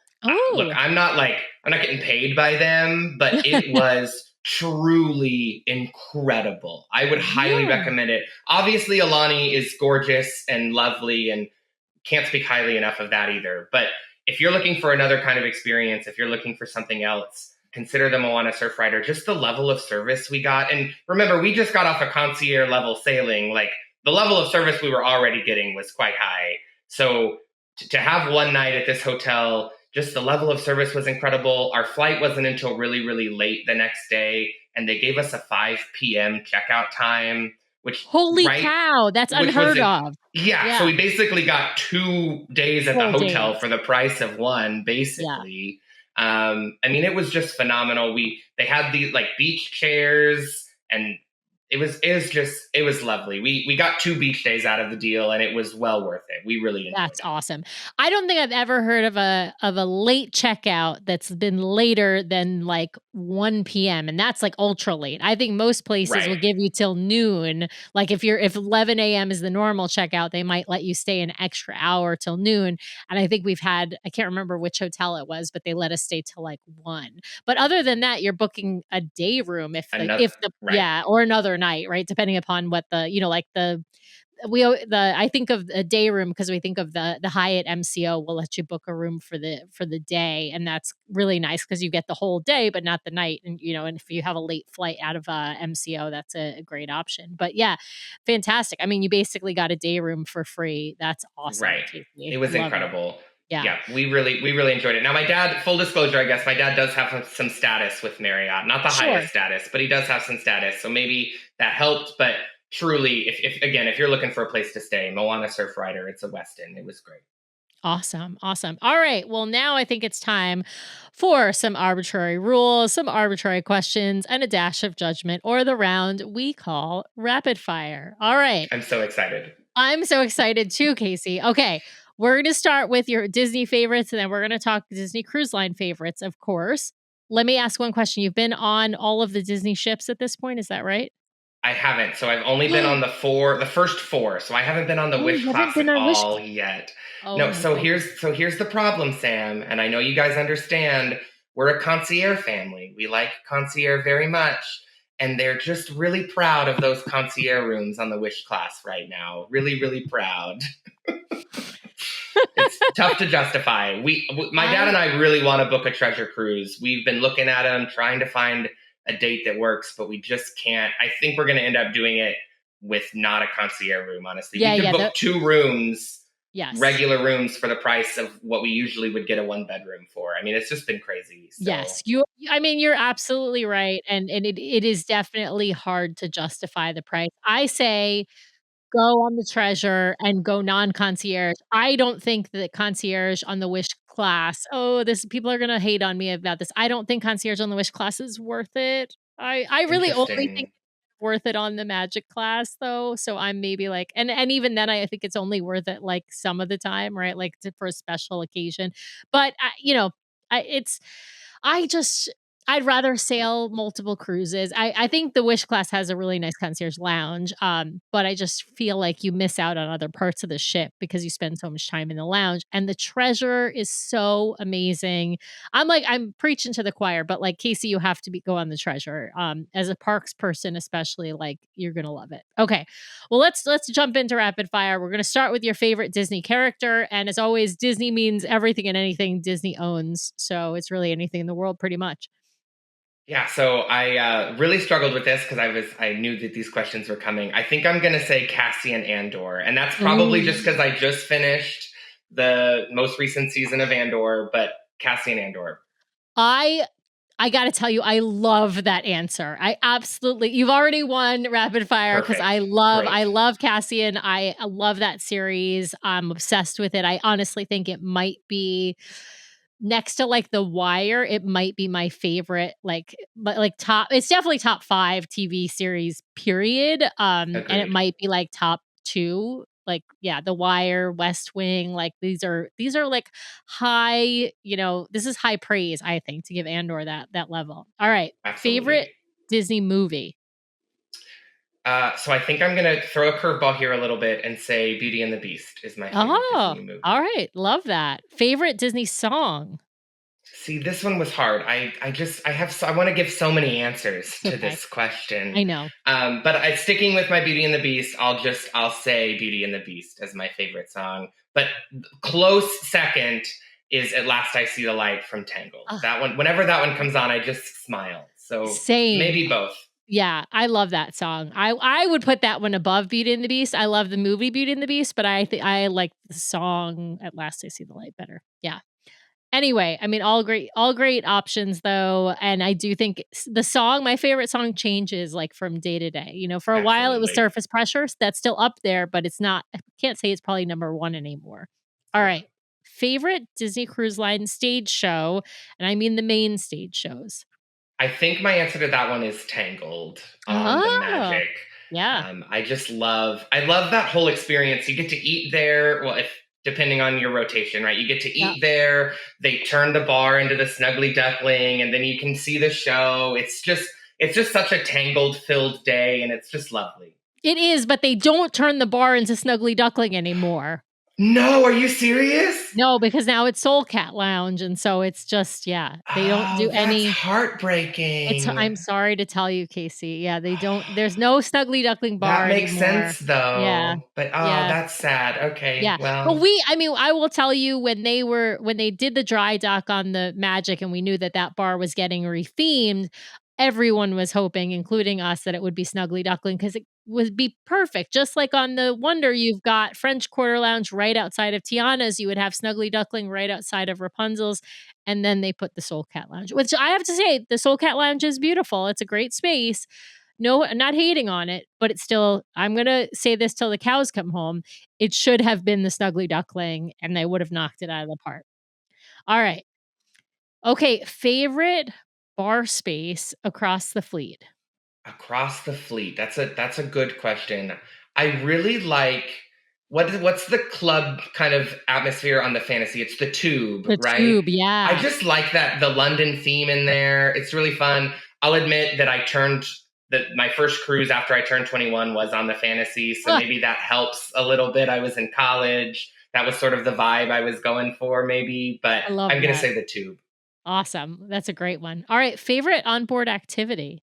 Look, I'm not getting paid by them, but it was truly incredible. I would highly recommend it. Obviously, Aulani is gorgeous and lovely, and can't speak highly enough of that either. But if you're looking for another kind of experience, if you're looking for something else, consider the Moana Surf Rider. Just the level of service we got. And remember, we just got off a concierge level sailing. Like, the level of service we were already getting was quite high. So to have one night at this hotel, just the level of service was incredible. Our flight wasn't until really, really late the next day, and they gave us a 5 p.m. checkout time, which holy cow, that's unheard of. Yeah, so we basically got 2 days at the hotel for the price of one, basically. Yeah. I mean, it was just phenomenal. They had these like beach chairs, and it was lovely. We got 2 beach days out of the deal, and it was well worth it. We really enjoyed it. That's awesome. I don't think I've ever heard of a late checkout that's been later than like 1 p.m. and that's like ultra late. I think most places will give you till noon. Like if 11 a.m. is the normal checkout, they might let you stay an extra hour till noon. And I think I can't remember which hotel it was, but they let us stay till like 1. But other than that, you're booking a day room or another night, right? Depending upon what I think of a day room because we think of the Hyatt MCO will let you book a room for the day, and that's really nice because you get the whole day but not the night. And and if you have a late flight out of MCO, that's a great option. But yeah, fantastic. I mean, you basically got a day room for free. That's awesome. Right. It was incredible. Yeah, we really enjoyed it. Now, my dad, full disclosure, I guess, my dad does have some status with Marriott. Not the highest status, but he does have some status. So maybe that helped. But truly, if you're looking for a place to stay, Moana Surf Rider, it's a Westin. It was great. Awesome. Awesome. All right. Well, now I think it's time for some arbitrary rules, some arbitrary questions, and a dash of judgment, or the round we call rapid fire. All right. I'm so excited. I'm so excited too, Casey. Okay. We're going to start with your Disney favorites, and then we're going to talk Disney Cruise Line favorites, of course. Let me ask one question. You've been on all of the Disney ships at this point. Is that right? I haven't. So I've only been on the first four. So I haven't been on the Wish class at all yet. Oh, no. So here's the problem, Sam. And I know you guys understand. We're a Concierge family. We like Concierge very much. And they're just really proud of those Concierge rooms on the Wish class right now. Really, really proud. It's tough to justify. My dad and I really want to book a treasure cruise. We've been looking at them, trying to find a date that works, but we just can't. I think we're going to end up doing it with not a concierge room, honestly. We could book 2 rooms, regular rooms, for the price of what we usually would get a 1-bedroom for. I mean, it's just been crazy. So. Yes, you're absolutely right. And it is definitely hard to justify the price. I say go on the treasure and go non-concierge. I don't think that concierge on the Wish class, people are going to hate on me about this. I don't think concierge on the Wish class is worth it. I really only think it's worth it on the Magic class though. So I'm maybe like, and even then I think it's only worth it like some of the time, right? Like for a special occasion. But I'd rather sail multiple cruises. I think the Wish class has a really nice concierge lounge, but I just feel like you miss out on other parts of the ship because you spend so much time in the lounge. And the treasure is so amazing. I'm preaching to the choir, but like Casey, you have to go on the treasure. As a parks person, especially, like you're gonna love it. Okay, well let's jump into rapid fire. We're gonna start with your favorite Disney character, and as always, Disney means everything and anything Disney owns. So it's really anything in the world, pretty much. Yeah, so I really struggled with this because I knew that these questions were coming. I think I'm going to say Cassian Andor, and that's probably just because I just finished the most recent season of Andor, but Cassian Andor. I got to tell you, I love that answer. You've already won rapid fire because I love Cassian. I love that series. I'm obsessed with it. I honestly think it might be next to like The Wire, it might be my favorite, it's definitely top 5 TV series, period. And it might be like top 2, The Wire, West Wing, like these are like high, this is high praise, I think, to give Andor that level. All right. Absolutely. Favorite Disney movie? So I think I'm going to throw a curveball here a little bit and say Beauty and the Beast is my favorite Disney movie. All right. Love that. Favorite Disney song? See, this one was hard. I want to give so many answers to this question. I know. But sticking with my Beauty and the Beast, I'll say Beauty and the Beast as my favorite song. But close second is At Last I See the Light from Tangled. That one, whenever that one comes on, I just smile. So Same. Maybe both. Yeah, I love that song. I would put that one above Beauty and the Beast. I love the movie Beauty and the Beast, but I like the song At Last I See the Light better. Yeah. Anyway, I mean, all great options though. And I do think my favorite song changes like from day to day. For a while it was Surface Pressure. So that's still up there, but I can't say it's probably number 1 anymore. All right. Favorite Disney Cruise Line stage show. And I mean the main stage shows. I think my answer to that one is Tangled on the Magic. Yeah. I love that whole experience. You get to eat there. Well, depending on your rotation, right? You get to eat there. They turn the bar into the Snuggly Duckling, and then you can see the show. It's just such a Tangled filled day, and it's just lovely. It is, but they don't turn the bar into Snuggly Duckling anymore. No, are you serious? No, because now it's Soul Cat Lounge, and so it's just they don't do any. That's heartbreaking. I'm sorry to tell you, Casey. Yeah, they don't. There's no Snuggly Duckling bar. That makes anymore. sense, though. Yeah, but that's sad. Okay, yeah. Well, but I will tell you when they did the dry dock on the Magic, and we knew that bar was getting rethemed. Everyone was hoping, including us, that it would be Snuggly Duckling because it would be perfect. Just like on the Wonder, you've got French Quarter Lounge right outside of Tiana's. You would have Snuggly Duckling right outside of Rapunzel's. And then they put the Soul Cat Lounge, which I have to say, the Soul Cat Lounge is beautiful. It's a great space. no, not hating on it, but it's still, I'm going to say this till the cows come home. It should have been the Snuggly Duckling, and they would have knocked it out of the park. All right. Okay. Favorite bar space across the fleet? Across the fleet. That's a good question. I really like what's the club kind of atmosphere on the Fantasy? It's the Tube, The right? Tube, yeah. I just like the London theme in there. It's really fun. I'll admit that my first cruise after I turned 21 was on the Fantasy, so maybe that helps a little bit. I was in college. That was sort of the vibe I was going for, maybe, but I'm going to say the Tube. Awesome. That's a great one. All right. Favorite onboard activity?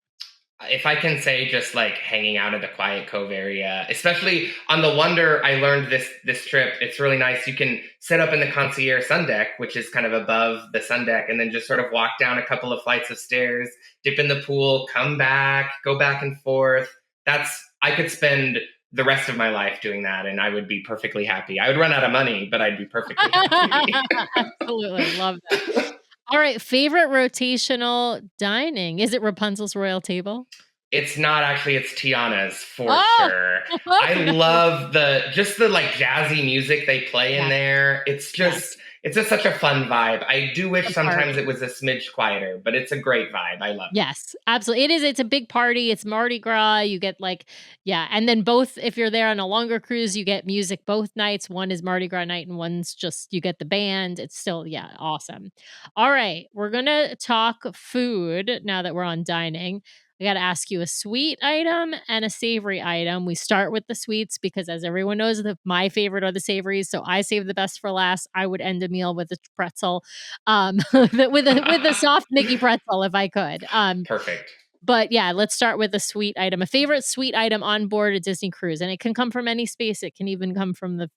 If I can say, just like hanging out at the Quiet Cove area, especially on the Wonder, I learned this trip. It's really nice. You can sit up in the Concierge sun deck, which is kind of above the sun deck, and then just sort of walk down a couple of flights of stairs, dip in the pool, come back, go back and forth. I could spend the rest of my life doing that, and I would be perfectly happy. I would run out of money, but I'd be perfectly happy. Absolutely. Love that. All right. Favorite rotational dining? Is it Rapunzel's Royal Table? It's not actually. It's Tiana's for sure. I love the like jazzy music they play in there. It's just such a fun vibe. I do wish sometimes it was a smidge quieter, but it's a great vibe. I love it. Yes, absolutely. It is. It's a big party. It's Mardi Gras. You get and then both, if you're there on a longer cruise, you get music both nights. One is Mardi Gras night and one's just, you get the band. It's still, awesome. All right. We're going to talk food now that we're on dining. I got to ask you a sweet item and a savory item. We start with the sweets because, as everyone knows, my favorite are the savories. So I save the best for last. I would end a meal with a pretzel, with a soft Mickey pretzel if I could. Perfect. But yeah, let's start with a sweet item. A favorite sweet item on board a Disney cruise, and it can come from any space. It can even come from it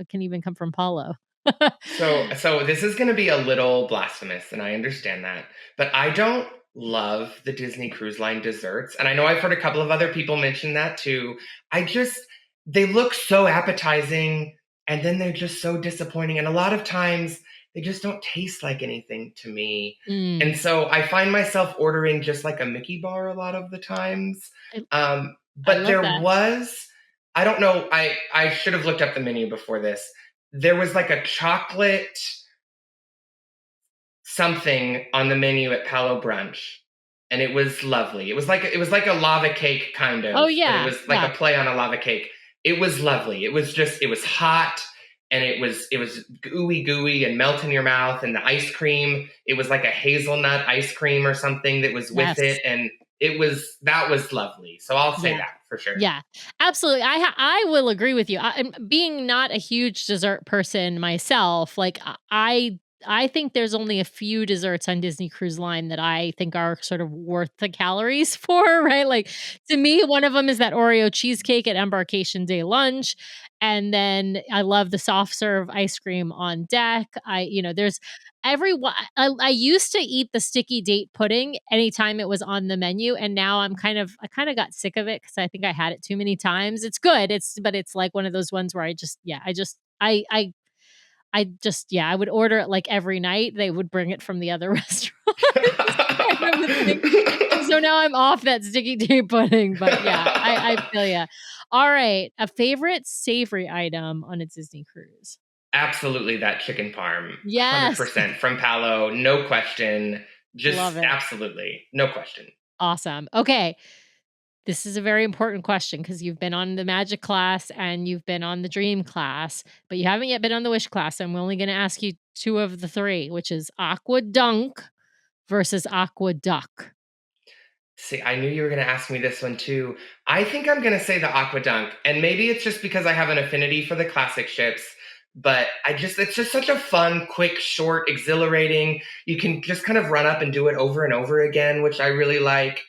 can even come from Palo. So this is going to be a little blasphemous, and I understand that, but I don't love the Disney Cruise Line desserts. And I know I've heard a couple of other people mention that too. They look so appetizing, and then they're just so disappointing. And a lot of times they just don't taste like anything to me. And so I find myself ordering just like a Mickey bar a lot of the times. But I don't know, I should have looked up the menu before this. There was like a chocolate something on the menu at Palo Brunch, and it was lovely. It was like a lava cake kind of. Oh yeah, but it was like a play on a lava cake. It was lovely. It was hot, and it was gooey and melt in your mouth. And the ice cream, it was like a hazelnut ice cream or something that was with it, and that was lovely. So I'll say that for sure. Yeah, absolutely. I will agree with you. Being not a huge dessert person myself, like I think there's only a few desserts on Disney Cruise Line that I think are sort of worth the calories for, right? Like, to me, one of them is that Oreo cheesecake at Embarkation Day lunch. And then I love the soft serve ice cream on deck. There's I used to eat the sticky date pudding anytime it was on the menu. And now I kind of got sick of it because I think I had it too many times. It's good. But it's like one of those ones where I would order it like every night. They would bring it from the other restaurant. So now I'm off that sticky date pudding. But yeah, I feel ya. All right. A favorite savory item on a Disney cruise? Absolutely that chicken parm. Yes. 100% from Palo. No question. Just love it. Absolutely. No question. Awesome. Okay. This is a very important question because you've been on the Magic class and you've been on the Dream class, but you haven't yet been on the Wish class. I'm only going to ask you two of the three, which is Aqua Dunk versus Aqua Duck. See, I knew you were going to ask me this one too. I think I'm going to say the Aqua Dunk, and maybe it's just because I have an affinity for the classic ships, but it's just such a fun, quick, short, exhilarating. You can just kind of run up and do it over and over again, which I really like.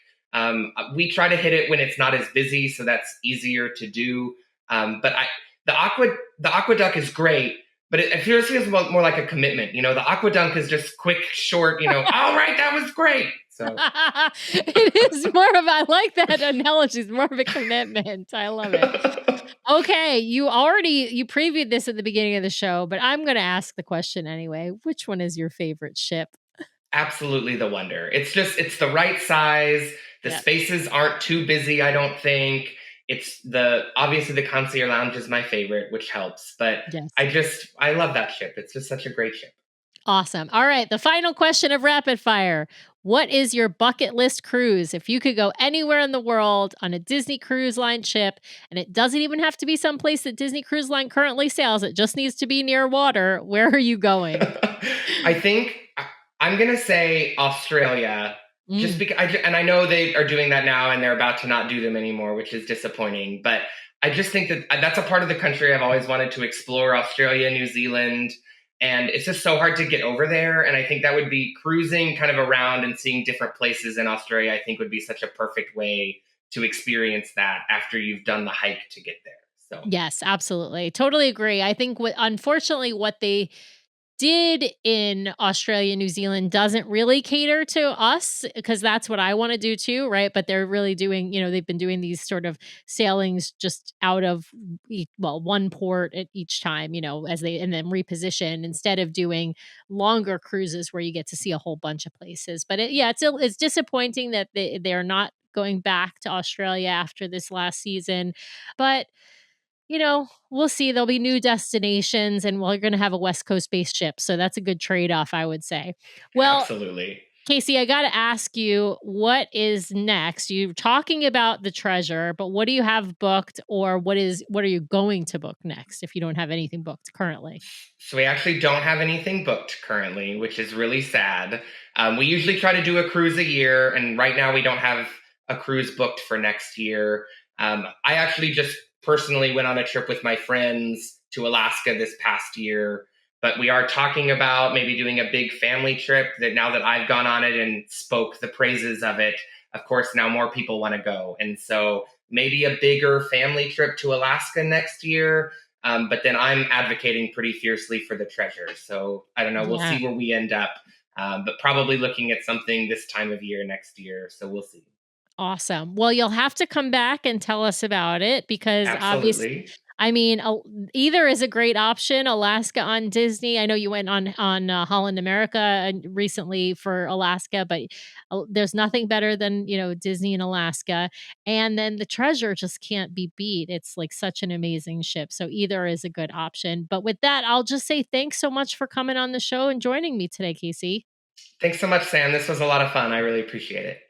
We try to hit it when it's not as busy, so that's easier to do. But the Aqua Duck is great, but it feels more like a commitment. The Aqua Dunk is just quick, short. All right, that was great. So it is I like that analogy. It's more of a commitment. I love it. Okay, you previewed this at the beginning of the show, but I'm going to ask the question anyway. Which one is your favorite ship? Absolutely the Wonder. It's the right size. The Yeah. spaces aren't too busy, I don't think. It's obviously the Concierge Lounge is my favorite, which helps. But Yes. I love that ship. It's just such a great ship. Awesome. All right. The final question of rapid fire. What is your bucket list cruise? If you could go anywhere in the world on a Disney Cruise Line ship, and it doesn't even have to be someplace that Disney Cruise Line currently sails, it just needs to be near water. Where are you going? I think I'm gonna say Australia, just Mm, because. And I know they are doing that now, and they're about to not do them anymore, which is disappointing. But I just think that that's a part of the country I've always wanted to explore: Australia, New Zealand, and it's just so hard to get over there. And I think that would be cruising kind of around and seeing different places in Australia. I think would be such a perfect way to experience that after you've done the hike to get there. So yes, absolutely. Totally agree. I think unfortunately what they did in Australia, New Zealand doesn't really cater to us because that's what I want to do too, right? But they're really doing, they've been doing these sort of sailings just out of one port at each time, as they and then reposition instead of doing longer cruises where you get to see a whole bunch of places. But it's disappointing that they're not going back to Australia after this last season, but we'll see. There'll be new destinations and we're going to have a West Coast based ship. So that's a good trade off, I would say. Well, absolutely. Casey, I got to ask you, what is next? You're talking about the treasure, but what do you have booked or what are you going to book next if you don't have anything booked currently? So we actually don't have anything booked currently, which is really sad. We usually try to do a cruise a year, and right now we don't have a cruise booked for next year. I actually just personally went on a trip with my friends to Alaska this past year, but we are talking about maybe doing a big family trip that now that I've gone on it and spoke the praises of it, of course, now more people want to go. And so maybe a bigger family trip to Alaska next year. But then I'm advocating pretty fiercely for the treasure. So I don't know. We'll Yeah. see where we end up. But probably looking at something this time of year next year. So we'll see. Awesome. Well, you'll have to come back and tell us about it because Absolutely. I mean, either is a great option. Alaska on Disney. I know you went on Holland America recently for Alaska, but there's nothing better than Disney in Alaska. And then the treasure just can't be beat. It's like such an amazing ship. So either is a good option. But with that, I'll just say thanks so much for coming on the show and joining me today, Casey. Thanks so much, Sam. This was a lot of fun. I really appreciate it.